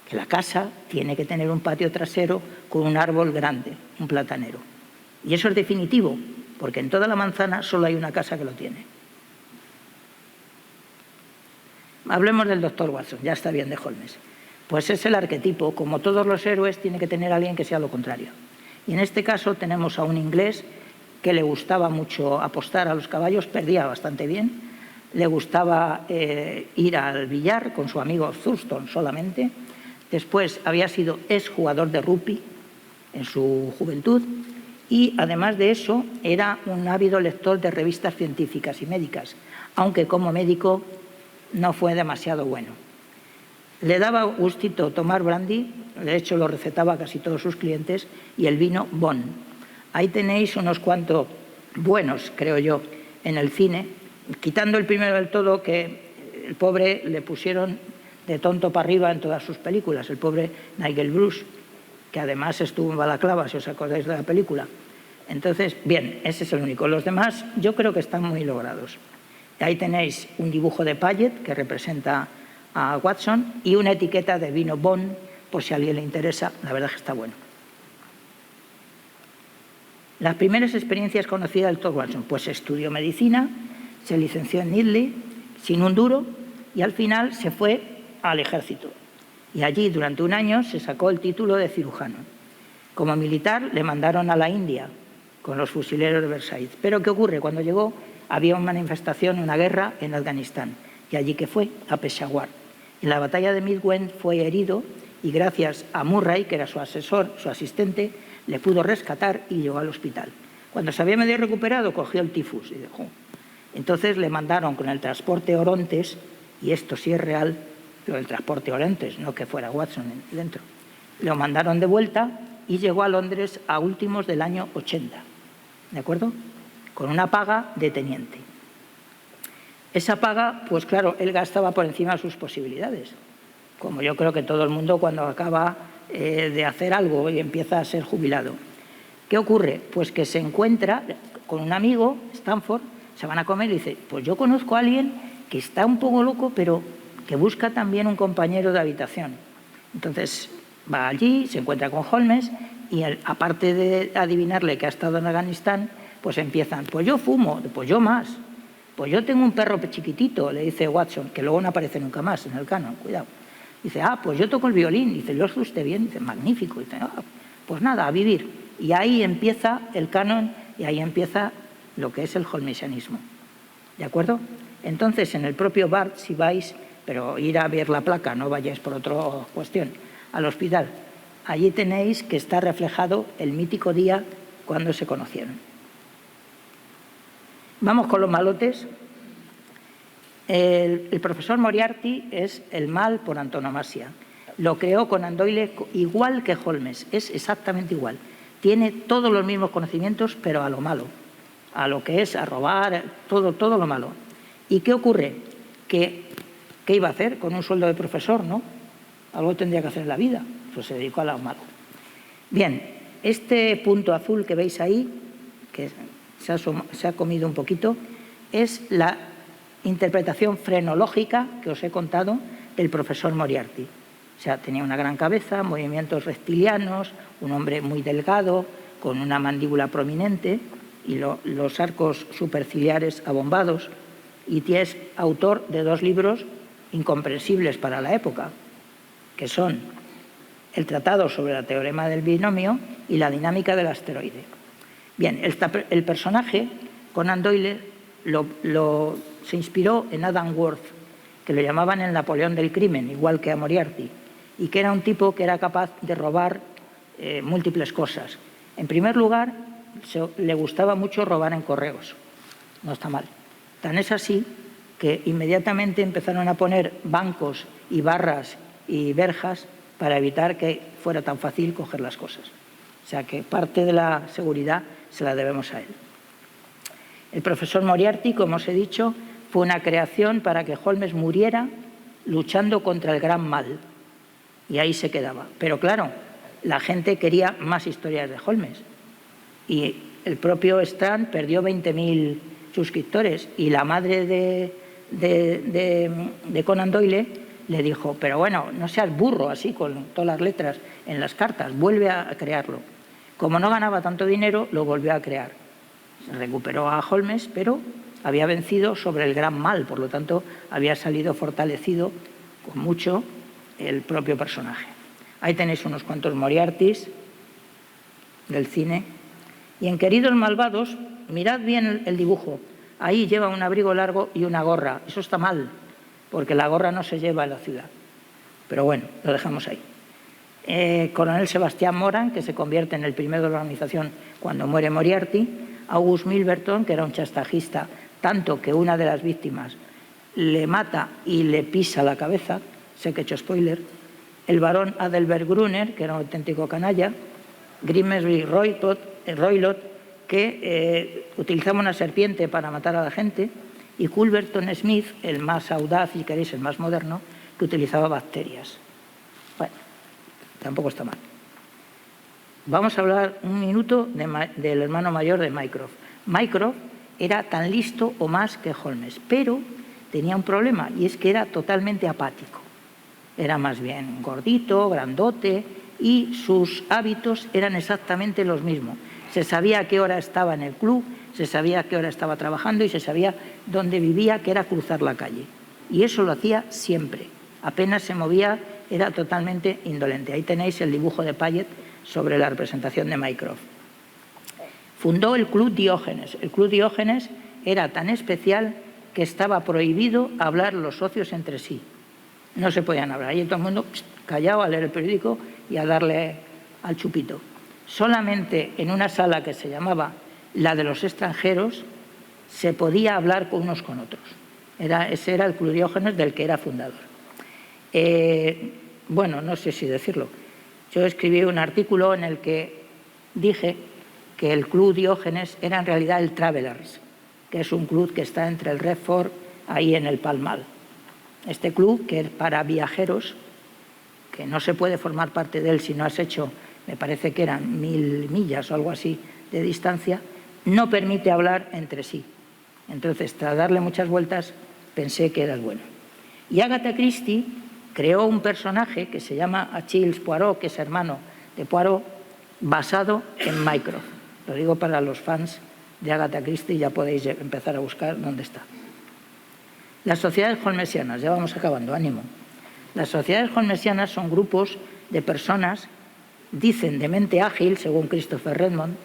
que la casa tiene que tener un patio trasero con un árbol grande, un platanero. Y eso es definitivo, porque en toda la manzana solo hay una casa que lo tiene. Hablemos del Dr. Watson, ya está bien de Holmes. Pues es el arquetipo, como todos los héroes, tiene que tener a alguien que sea lo contrario. Y en este caso tenemos a un inglés que le gustaba mucho apostar a los caballos, perdía bastante bien, le gustaba ir al billar con su amigo Thurston solamente. Después había sido exjugador de rugby en su juventud y además de eso era un ávido lector de revistas científicas y médicas, aunque como médico no fue demasiado bueno. Le daba gustito tomar brandy, de hecho lo recetaba a casi todos sus clientes, y el vino Bond. Ahí tenéis unos cuantos buenos, creo yo, en el cine, quitando el primero del todo, que el pobre le pusieron de tonto para arriba en todas sus películas, el pobre Nigel Bruce, que además estuvo en Balaclava, si os acordáis de la película. Entonces, bien, ese es el único. Los demás yo creo que están muy logrados. Ahí tenéis un dibujo de Paget que representa a Watson y una etiqueta de vino Bond, por si a alguien le interesa, la verdad es que está bueno. Las primeras experiencias conocidas del Dr. Watson, pues estudió medicina, se licenció en Needley sin un duro y al final se fue al ejército. Y allí durante un año se sacó el título de cirujano. Como militar le mandaron a la India con los fusileros de Versailles. Pero ¿qué ocurre? Cuando llegó había una manifestación, una guerra en Afganistán. Y allí que fue, a Peshawar. En la batalla de Midway fue herido y gracias a Murray, que era su asesor, su asistente, le pudo rescatar y llegó al hospital. Cuando se había medio recuperado, cogió el tifus y dejó. Entonces le mandaron con el transporte Orontes, y esto sí es real, pero el transporte Orontes, no que fuera Watson dentro. Lo mandaron de vuelta y llegó a Londres a últimos del año 80, ¿de acuerdo? Con una paga de teniente. Esa paga, pues claro, él gastaba por encima de sus posibilidades, como yo creo que todo el mundo cuando acaba de hacer algo y empieza a ser jubilado. ¿Qué ocurre? Pues que se encuentra con un amigo, Stanford, se van a comer y dice, pues yo conozco a alguien que está un poco loco, pero que busca también un compañero de habitación. Entonces va allí, se encuentra con Holmes y él, aparte de adivinarle que ha estado en Afganistán, pues empiezan, pues yo fumo, pues yo más, pues yo tengo un perro chiquitito, le dice Watson, que luego no aparece nunca más en el canon, cuidado. Dice, pues yo toco el violín. Dice, ¿lo hace usted bien? Dice, magnífico. Dice, pues nada, a vivir. Y ahí empieza el canon y ahí empieza lo que es el holmesianismo. ¿De acuerdo? Entonces, en el propio Barth, si vais, pero ir a ver la placa, no vayáis por otra cuestión, al hospital, allí tenéis que está reflejado el mítico día cuando se conocieron. Vamos con los malotes. El profesor Moriarty es el mal por antonomasia. Lo creó Conan Doyle igual que Holmes, es exactamente igual. Tiene todos los mismos conocimientos, pero a lo malo, a lo que es a robar, todo lo malo. ¿Y qué ocurre? ¿Qué iba a hacer con un sueldo de profesor, no? Algo tendría que hacer en la vida, pues se dedicó a lo malo. Bien, este punto azul que veis ahí, que se ha comido un poquito, es la interpretación frenológica que os he contado del profesor Moriarty. O sea, tenía una gran cabeza, movimientos reptilianos, un hombre muy delgado, con una mandíbula prominente y los arcos superciliares abombados. Y es autor de 2 libros incomprensibles para la época, que son el Tratado sobre el teorema del binomio y la dinámica del asteroide. Bien, el personaje, Conan Doyle, se inspiró en Adam Worth, que lo llamaban el Napoleón del crimen, igual que a Moriarty, y que era un tipo que era capaz de robar múltiples cosas. En primer lugar, le gustaba mucho robar en correos. No está mal. Tan es así que inmediatamente empezaron a poner bancos y barras y verjas para evitar que fuera tan fácil coger las cosas. O sea que parte de la seguridad se la debemos a él. El profesor Moriarty, como os he dicho, fue una creación para que Holmes muriera luchando contra el gran mal. Y ahí se quedaba. Pero claro, la gente quería más historias de Holmes. Y el propio Strand perdió 20.000 suscriptores. Y la madre de Conan Doyle le dijo, pero bueno, no seas burro así con todas las letras en las cartas, vuelve a crearlo. Como no ganaba tanto dinero, lo volvió a crear. Se recuperó a Holmes, pero había vencido sobre el gran mal, por lo tanto había salido fortalecido con mucho el propio personaje. Ahí tenéis unos cuantos Moriartys del cine. Y en Queridos Malvados, mirad bien el dibujo. Ahí lleva un abrigo largo y una gorra. Eso está mal, porque la gorra no se lleva en la ciudad. Pero bueno, lo dejamos ahí. Coronel Sebastián Moran, que se convierte en el primero de la organización cuando muere Moriarty. August Milverton, que era un chantajista, tanto que una de las víctimas le mata y le pisa la cabeza. Sé que he hecho spoiler. El barón Adelbert Gruner, que era un auténtico canalla. Grimsby Roylott, que utilizaba una serpiente para matar a la gente. Y Culberton Smith, el más audaz, si queréis, el más moderno, que utilizaba bacterias. Bueno, tampoco está mal. Vamos a hablar un minuto del hermano mayor de Mycroft. Mycroft era tan listo o más que Holmes, pero tenía un problema y es que era totalmente apático. Era más bien gordito, grandote y sus hábitos eran exactamente los mismos. Se sabía a qué hora estaba en el club, se sabía a qué hora estaba trabajando y se sabía dónde vivía, que era cruzar la calle. Y eso lo hacía siempre. Apenas se movía, era totalmente indolente. Ahí tenéis el dibujo de Payet sobre la representación de Mycroft. Fundó el Club Diógenes. El Club Diógenes era tan especial que estaba prohibido hablar los socios entre sí. No se podían hablar. Ahí todo el mundo callado a leer el periódico y a darle al chupito. Solamente en una sala que se llamaba la de los extranjeros se podía hablar con unos con otros. Ese era el Club Diógenes del que era fundador. Bueno, no sé si decirlo. Yo escribí un artículo en el que dije que el Club Diógenes era en realidad el Travelers, que es un club que está entre el Redford, ahí en el Palmal. Este club, que es para viajeros, que no se puede formar parte de él si no has hecho, me parece que eran 1000 millas o algo así de distancia, no permite hablar entre sí. Entonces, tras darle muchas vueltas, pensé que era el bueno. Y Agatha Christie creó un personaje que se llama Achilles Poirot, que es hermano de Poirot, basado en Mycroft. Lo digo para los fans de Agatha Christie, ya podéis empezar a buscar dónde está. Las sociedades holmesianas, ya vamos acabando, ánimo. Las sociedades holmesianas son grupos de personas, dicen de mente ágil, según Christopher Redmond,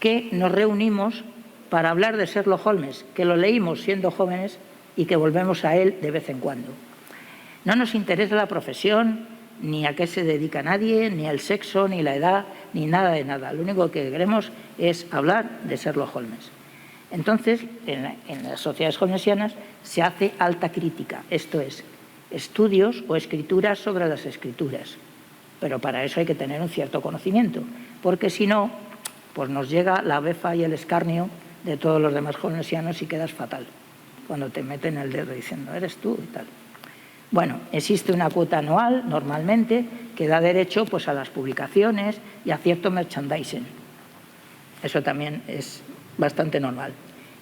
que nos reunimos para hablar de Sherlock Holmes, que lo leímos siendo jóvenes y que volvemos a él de vez en cuando. No nos interesa la profesión, ni a qué se dedica nadie, ni el sexo, ni la edad, ni nada de nada. Lo único que queremos es hablar de Sherlock Holmes. Entonces, en las sociedades holmesianas se hace alta crítica, esto es, estudios o escrituras sobre las escrituras. Pero para eso hay que tener un cierto conocimiento, porque si no, pues nos llega la befa y el escarnio de todos los demás holmesianos y quedas fatal, cuando te meten el dedo diciendo, eres tú y tal. Bueno, existe una cuota anual, normalmente, que da derecho pues, a las publicaciones y a cierto merchandising. Eso también es bastante normal.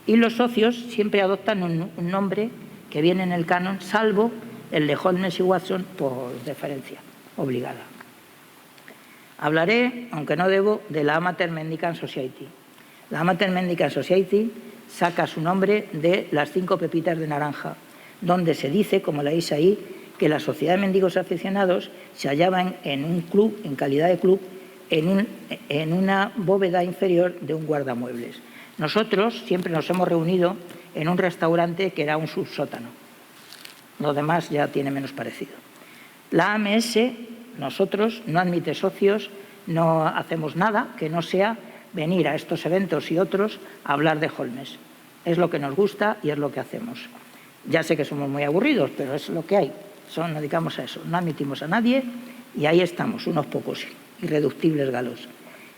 Y los socios siempre adoptan un nombre que viene en el canon, salvo el de Holmes y Watson, por deferencia obligada. Hablaré, aunque no debo, de la Amateur Mendicant Society. La Amateur Mendicant Society saca su nombre de las 5 pepitas de naranja, donde se dice, como leéis ahí, que la Sociedad de Mendigos Aficionados se hallaba en un club, en calidad de club, en una bóveda inferior de un guardamuebles. Nosotros siempre nos hemos reunido en un restaurante que era un subsótano. Lo demás ya tiene menos parecido. La AMS, nosotros, no admite socios, no hacemos nada que no sea venir a estos eventos y otros a hablar de Holmes. Es lo que nos gusta y es lo que hacemos. Ya sé que somos muy aburridos, pero es lo que hay. Nos dedicamos a eso. No admitimos a nadie y ahí estamos, unos pocos irreductibles galos.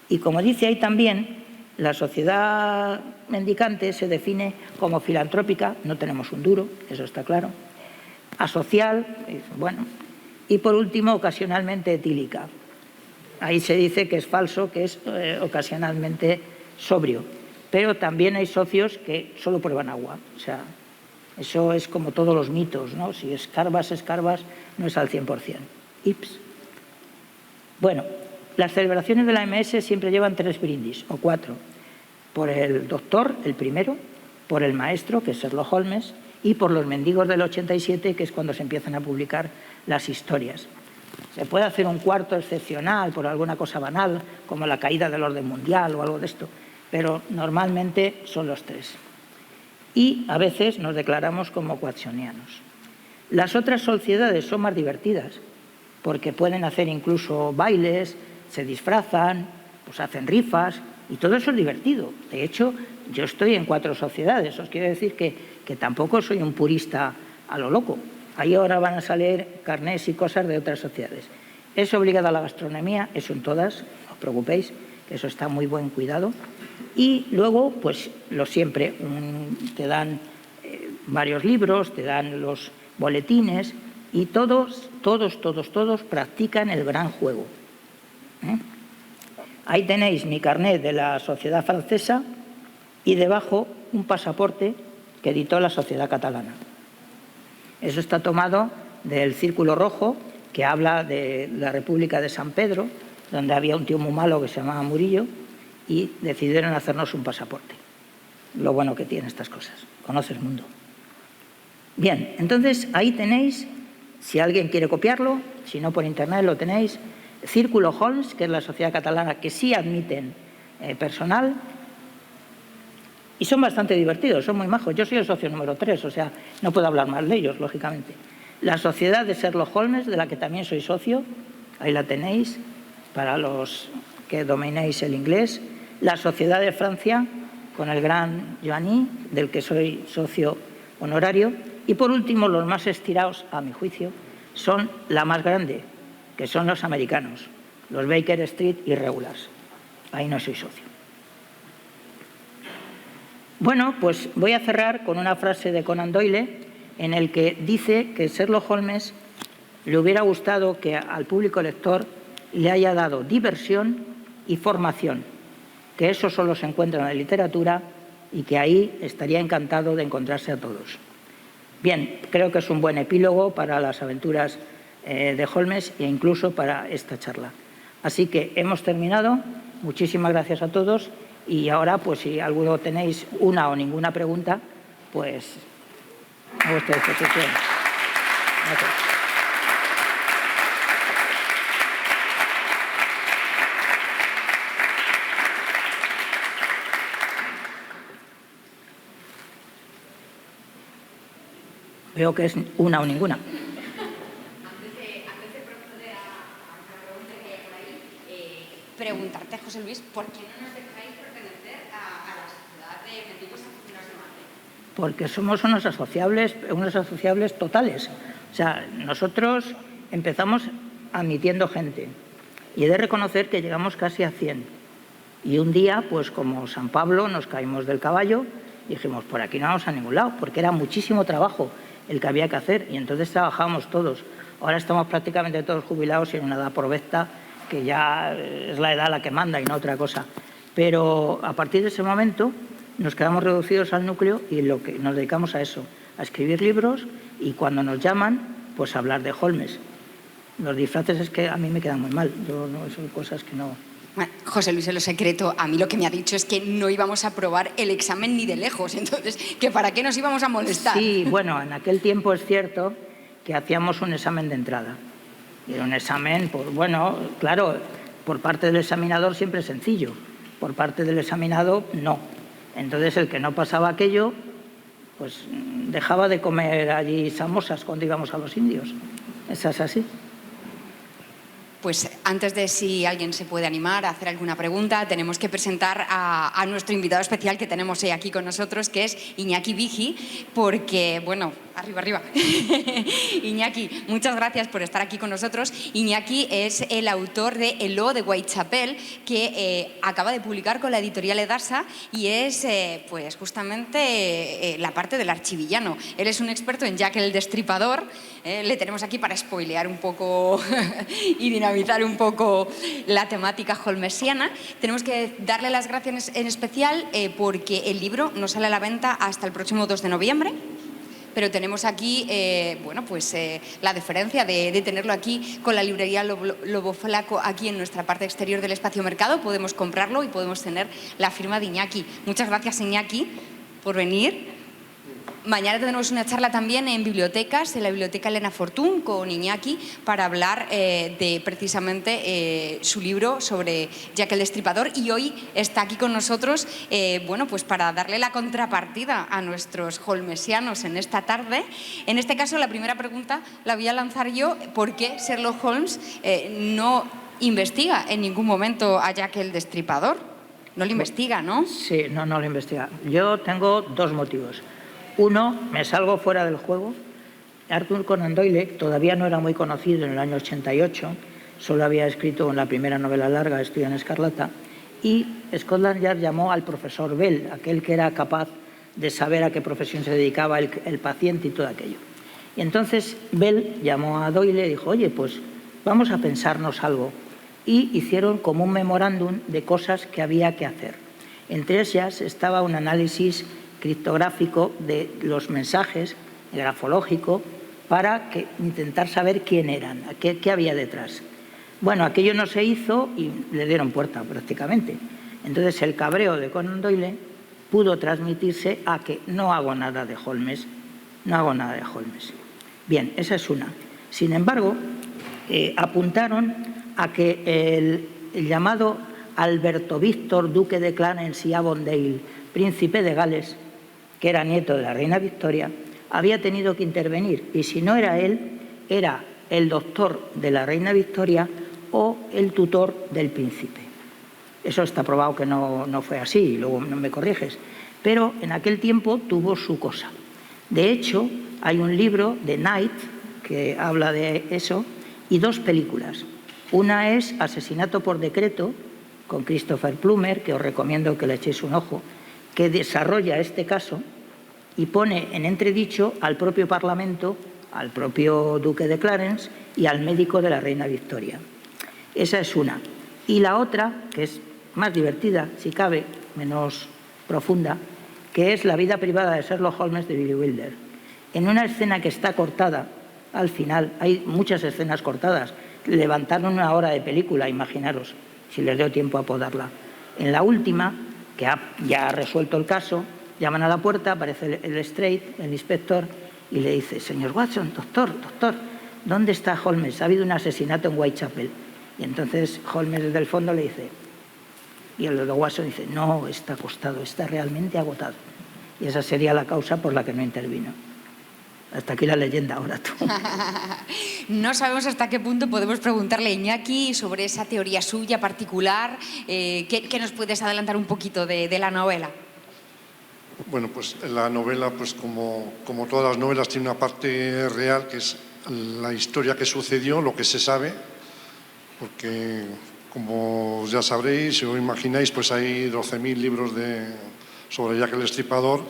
Y como dice ahí también, la sociedad mendicante se define como filantrópica, no tenemos un duro, eso está claro, asocial, bueno, y por último, ocasionalmente etílica. Ahí se dice que es falso, que es ocasionalmente sobrio, pero también hay socios que solo prueban agua, o sea, eso es como todos los mitos, ¿no? Si escarbas, no es al 100%. Ips. Bueno, las celebraciones de la MS siempre llevan 3 brindis, o 4. Por el doctor, el primero, por el maestro, que es Sherlock Holmes, y por los mendigos del 87, que es cuando se empiezan a publicar las historias. Se puede hacer un cuarto excepcional por alguna cosa banal, como la caída del orden mundial o algo de esto, pero normalmente son los 3. Y a veces nos declaramos como watsonianos. Las otras sociedades son más divertidas, porque pueden hacer incluso bailes, se disfrazan, pues hacen rifas, y todo eso es divertido. De hecho, yo estoy en 4 sociedades, os quiero decir que tampoco soy un purista a lo loco. Ahí ahora van a salir carnés y cosas de otras sociedades. Es obligada a la gastronomía, eso en todas, no os preocupéis, que eso está muy buen cuidado. Y luego, pues lo siempre, te dan varios libros, te dan los boletines y todos practican el gran juego. Ahí tenéis mi carnet de la Sociedad Francesa y debajo un pasaporte que editó la Sociedad Catalana. Eso está tomado del Círculo Rojo, que habla de la República de San Pedro, donde había un tío muy malo que se llamaba Murillo, y decidieron hacernos un pasaporte. Lo bueno que tienen estas cosas, conoce el mundo. Bien, entonces ahí tenéis, si alguien quiere copiarlo, si no por internet lo tenéis, Círculo Holmes, que es la sociedad catalana que sí admiten personal, y son bastante divertidos, son muy majos. Yo soy el socio número 3, o sea, no puedo hablar mal de ellos, lógicamente. La sociedad de Sherlock Holmes, de la que también soy socio, ahí la tenéis, para los que dominéis el inglés. La Sociedad de Francia, con el gran Joanny, del que soy socio honorario. Y por último, los más estirados, a mi juicio, son la más grande, que son los americanos, los Baker Street y Regulars. Ahí no soy socio. Bueno, pues voy a cerrar con una frase de Conan Doyle en el que dice que Sherlock Holmes le hubiera gustado que al público lector le haya dado diversión y formación, que eso solo se encuentra en la literatura y que ahí estaría encantado de encontrarse a todos. Bien, creo que es un buen epílogo para las aventuras de Holmes e incluso para esta charla. Así que hemos terminado. Muchísimas gracias a todos y ahora, pues si alguno tenéis una o ninguna pregunta, pues a vuestra disposición. Gracias. Veo que es una o ninguna. Antes de proceder a una pregunta que hay por ahí, preguntarte, José Luis, ¿por qué no nos dejáis pertenecer a la sociedad de mendigos aficionados de Madrid? Porque somos unos asociables totales. O sea, nosotros empezamos admitiendo gente y he de reconocer que llegamos casi a 100. Y un día, pues como San Pablo, nos caímos del caballo y dijimos, por aquí no vamos a ningún lado, porque era muchísimo trabajo el que había que hacer y entonces trabajábamos todos. Ahora estamos prácticamente todos jubilados y en una edad provecta que ya es la edad la que manda y no otra cosa. Pero a partir de ese momento nos quedamos reducidos al núcleo y nos dedicamos a eso, a escribir libros y cuando nos llaman, pues a hablar de Holmes. Los disfraces es que a mí me quedan muy mal, son cosas que no... Bueno, José Luis, en lo secreto, a mí lo que me ha dicho es que no íbamos a aprobar el examen ni de lejos, entonces, ¿que para qué nos íbamos a molestar? Sí, bueno, en aquel tiempo es cierto que hacíamos un examen de entrada. Y era un examen, pues bueno, claro, por parte del examinador siempre es sencillo, por parte del examinado no. Entonces el que no pasaba aquello, pues dejaba de comer allí samosas cuando íbamos a los indios. Eso es así. Pues antes de si alguien se puede animar a hacer alguna pregunta, tenemos que presentar a nuestro invitado especial que tenemos hoy aquí con nosotros, que es Iñaki Vigi, porque, bueno, arriba. Iñaki, muchas gracias por estar aquí con nosotros. Iñaki es el autor de El Lobo de Whitechapel, que acaba de publicar con la editorial Edasa y es, pues, justamente la parte del archivillano. Él es un experto en Jack el Destripador. Le tenemos aquí para spoilear un poco y dinamizar un poco la temática holmesiana. Tenemos que darle las gracias en especial porque el libro no sale a la venta hasta el próximo 2 de noviembre. Pero tenemos aquí, la deferencia de tenerlo aquí con la librería Lobo Flaco aquí en nuestra parte exterior del espacio mercado. Podemos comprarlo y podemos tener la firma de Iñaki. Muchas gracias, Iñaki, por venir. Mañana tendremos una charla también en bibliotecas, en la Biblioteca Elena Fortún, con Iñaki, para hablar de precisamente su libro sobre Jack el Destripador. Y hoy está aquí con nosotros, para darle la contrapartida a nuestros holmesianos en esta tarde. En este caso, la primera pregunta la voy a lanzar yo. ¿Por qué Sherlock Holmes no investiga en ningún momento a Jack el Destripador? No lo investiga, ¿no? Sí, no lo investiga. Yo tengo dos motivos. Uno, me salgo fuera del juego. Arthur Conan Doyle todavía no era muy conocido en el año 88, solo había escrito en la primera novela larga, Estudio en Escarlata, y Scotland Yard llamó al profesor Bell, aquel que era capaz de saber a qué profesión se dedicaba el paciente y todo aquello. Y entonces Bell llamó a Doyle y dijo, oye, pues vamos a pensarnos algo. Y hicieron como un memorándum de cosas que había que hacer. Entre ellas estaba un análisis criptográfico de los mensajes, grafológico, para intentar saber quién eran, qué había detrás. Bueno, aquello no se hizo y le dieron puerta prácticamente. Entonces el cabreo de Conan Doyle pudo transmitirse a que no hago nada de Holmes, Bien, esa es una. Sin embargo, apuntaron a que el llamado Alberto Víctor, duque de Clarence y Avondale, príncipe de Gales, que era nieto de la reina Victoria, había tenido que intervenir y si no era él, era el doctor de la reina Victoria o el tutor del príncipe. Eso está probado que no fue así, y luego no me corriges, pero en aquel tiempo tuvo su cosa. De hecho, hay un libro de Knight que habla de eso y dos películas. Una es Asesinato por decreto, con Christopher Plummer, que os recomiendo que le echéis un ojo, que desarrolla este caso y pone en entredicho al propio Parlamento, al propio duque de Clarence y al médico de la reina Victoria. Esa es una. Y la otra, que es más divertida, si cabe, menos profunda, que es La vida privada de Sherlock Holmes de Billy Wilder. En una escena que está cortada, al final, hay muchas escenas cortadas, levantaron una hora de película, imaginaros, si les dio tiempo a podarla. En la última, que ya ha resuelto el caso, llaman a la puerta, aparece el Strait, el inspector, y le dice, señor Watson, doctor, ¿dónde está Holmes? Ha habido un asesinato en Whitechapel. Y entonces Holmes desde el fondo le dice, y el de Watson dice, no, está acostado, está realmente agotado. Y esa sería la causa por la que no intervino. Hasta aquí la leyenda, ahora tú. No sabemos hasta qué punto podemos preguntarle a Iñaki sobre esa teoría suya particular. ¿Qué nos puedes adelantar un poquito de la novela? Bueno, pues la novela, pues como todas las novelas, tiene una parte real, que es la historia que sucedió, lo que se sabe, porque como ya sabréis o imagináis, pues hay 12.000 libros sobre Jack el Destripador.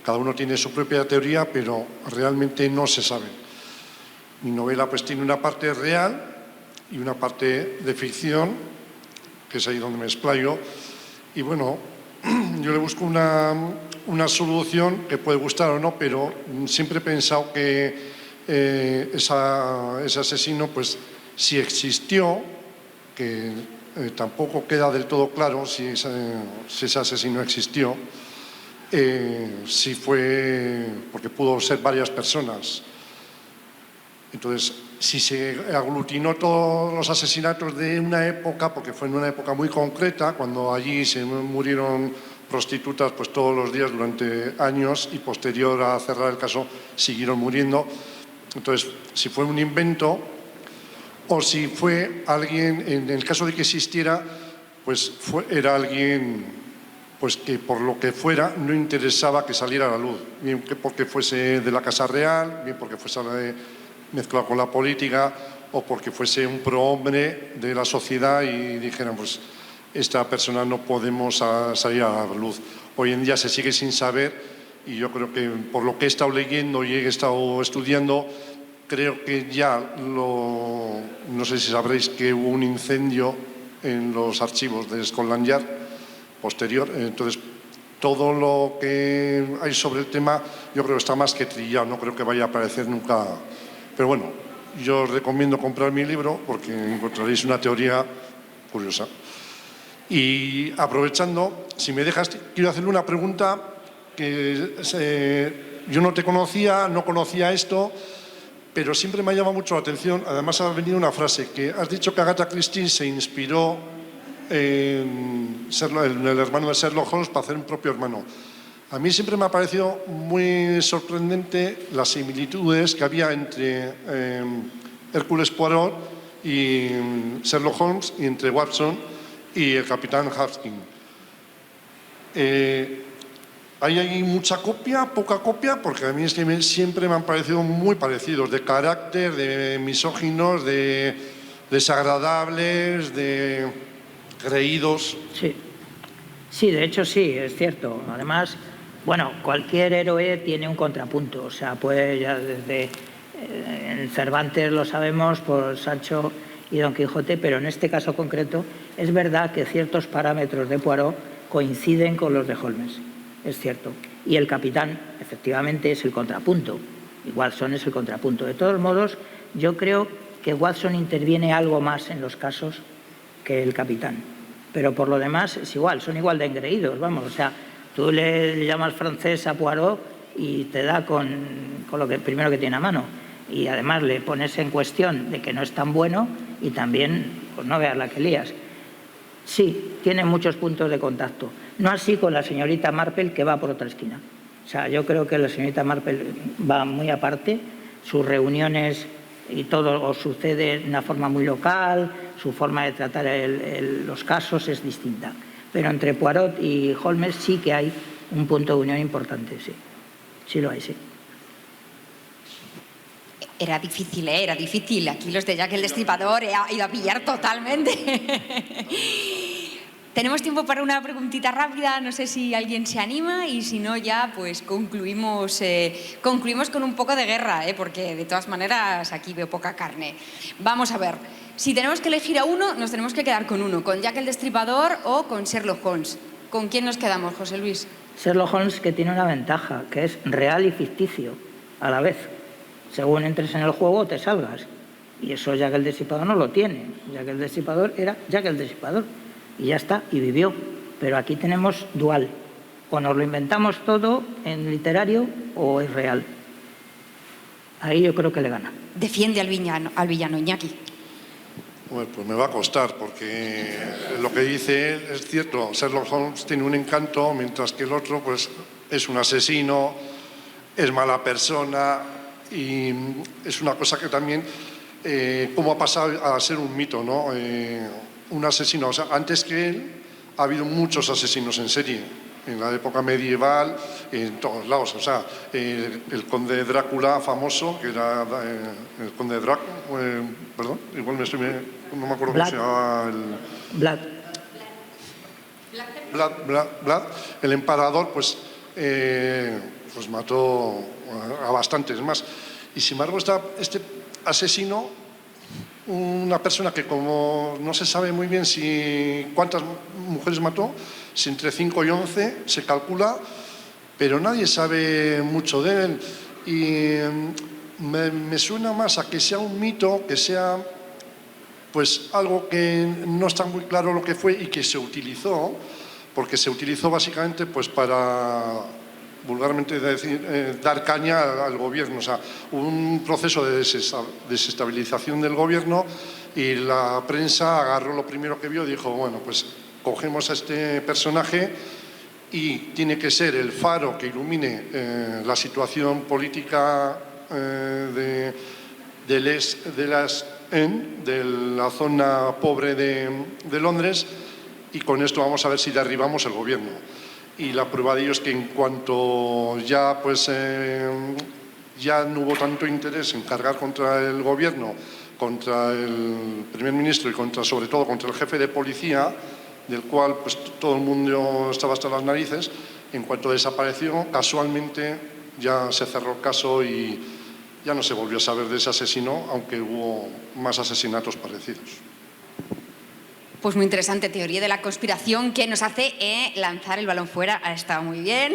Cada uno tiene su propia teoría, pero realmente no se sabe. Mi novela pues tiene una parte real y una parte de ficción, que es ahí donde me explayo. Y bueno, yo le busco una solución que puede gustar o no, pero siempre he pensado que ese asesino, pues si existió, que tampoco queda del todo claro si ese asesino existió, si fue, porque pudo ser varias personas. Entonces, si se aglutinó todos los asesinatos de una época, porque fue en una época muy concreta, cuando allí se murieron prostitutas pues todos los días durante años, y posterior a cerrar el caso siguieron muriendo. Entonces, si fue un invento o si fue alguien, en el caso de que existiera, pues era alguien pues que por lo que fuera no interesaba que saliera a la luz, bien que porque fuese de la Casa Real, bien porque fuese mezclado con la política, o porque fuese un prohombre de la sociedad y dijeran, pues esta persona no podemos salir a la luz. Hoy en día se sigue sin saber, y yo creo que por lo que he estado leyendo y he estado estudiando, creo que ya no sé si sabréis que hubo un incendio en los archivos de Scotland Yard posterior. Entonces, todo lo que hay sobre el tema yo creo que está más que trillado, no creo que vaya a aparecer nunca. Pero bueno, yo os recomiendo comprar mi libro porque encontraréis una teoría curiosa. Y aprovechando, si me dejas, quiero hacerle una pregunta que yo no te conocía, no conocía esto, pero siempre me ha llamado mucho la atención. Además ha venido una frase, que has dicho que Agatha Christie se inspiró en el hermano de Sherlock Holmes para hacer un propio hermano. A mí siempre me ha parecido muy sorprendente las similitudes que había entre Hércules Poirot y Sherlock Holmes, y entre Watson y el capitán Hastings. ¿Hay ahí mucha copia, poca copia? Porque a mí es que siempre me han parecido muy parecidos, de carácter, de misóginos, de desagradables, de creídos. Sí, de hecho sí, es cierto. Además, bueno, cualquier héroe tiene un contrapunto. O sea, pues ya desde en Cervantes lo sabemos por Sancho y Don Quijote, pero en este caso concreto es verdad que ciertos parámetros de Poirot coinciden con los de Holmes. Es cierto. Y el capitán, efectivamente, es el contrapunto. Y Watson es el contrapunto. De todos modos, yo creo que Watson interviene algo más en los casos que el capitán. Pero por lo demás es igual, son igual de engreídos, vamos. O sea, tú le llamas francés a Poirot y te da con lo que primero que tiene a mano. Y además le pones en cuestión de que no es tan bueno y también, pues no veas la que lías. Sí, tiene muchos puntos de contacto. No así con la señorita Marple, que va por otra esquina. O sea, yo creo que la señorita Marple va muy aparte, sus reuniones y todo sucede de una forma muy local, su forma de tratar los casos es distinta. Pero entre Poirot y Holmes sí que hay un punto de unión importante, sí. Sí lo hay, sí. Era difícil, era difícil. Aquí los de Jack el Destripador ha ido a pillar totalmente. Tenemos tiempo para una preguntita rápida, no sé si alguien se anima, y si no ya pues concluimos con un poco de guerra, porque de todas maneras aquí veo poca carne. Vamos a ver, si tenemos que elegir a uno, nos tenemos que quedar con uno, con Jack el Destripador o con Sherlock Holmes. ¿Con quién nos quedamos, José Luis? Sherlock Holmes, que tiene una ventaja, que es real y ficticio a la vez. Según entres en el juego te salgas, y eso Jack el Destripador no lo tiene. Jack el Destripador era Jack el Destripador y ya está, y vivió. Pero aquí tenemos dual, o nos lo inventamos todo en literario o es real. Ahí yo creo que le gana. Defiende al villano, Iñaki. Bueno, pues me va a costar, porque lo que dice él es cierto. Sherlock Holmes tiene un encanto, mientras que el otro pues es un asesino, es mala persona, y es una cosa que también, cómo ha pasado a ser un mito, ¿no? Un asesino, o sea, antes que él ha habido muchos asesinos en serie, en la época medieval, en todos lados, o sea, el conde Drácula famoso, que era el conde Drácula, perdón, igual no me acuerdo cómo se llamaba Vlad, el emperador, pues mató a bastantes más. Y sin embargo, este asesino, una persona que como no se sabe muy bien cuántas mujeres mató, si entre 5 y 11 se calcula, pero nadie sabe mucho de él. Y me suena más a que sea un mito, que sea pues algo que no está muy claro lo que fue y que se utilizó, porque se utilizó básicamente pues para, vulgarmente decir, dar caña al gobierno. O sea, un proceso de desestabilización del gobierno, y la prensa agarró lo primero que vio y dijo, bueno, pues cogemos a este personaje y tiene que ser el faro que ilumine la situación política de la zona pobre de Londres, y con esto vamos a ver si derribamos el gobierno. Y la prueba de ello es que en cuanto ya no hubo tanto interés en cargar contra el gobierno, contra el primer ministro y sobre todo contra el jefe de policía, del cual pues todo el mundo estaba hasta las narices, en cuanto desapareció, casualmente ya se cerró el caso y ya no se volvió a saber de ese asesino, aunque hubo más asesinatos parecidos. Pues muy interesante, teoría de la conspiración que nos hace lanzar el balón fuera. Ha estado muy bien,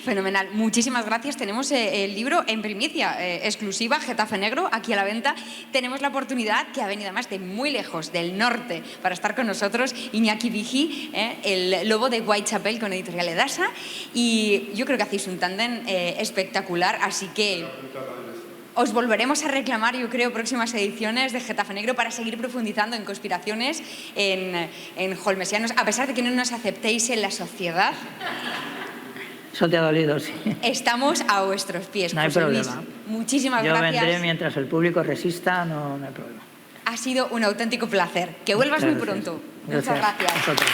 fenomenal. Muchísimas gracias. Tenemos el libro en primicia, exclusiva, Getafe Negro, aquí a la venta. Tenemos la oportunidad, que ha venido además de muy lejos, del norte, para estar con nosotros, Iñaki Vigi, el lobo de Whitechapel con Editorial Edasa. Y yo creo que hacéis un tándem espectacular, así que os volveremos a reclamar, yo creo, próximas ediciones de Getafe Negro para seguir profundizando en conspiraciones, en holmesianos, a pesar de que no nos aceptéis en la sociedad. Eso te ha dolido, sí. Estamos a vuestros pies. No hay problema. Muchísimas gracias. Yo vendré mientras el público resista, no hay problema. Ha sido un auténtico placer. Que vuelvas muy pronto. Muchas gracias. A vosotros.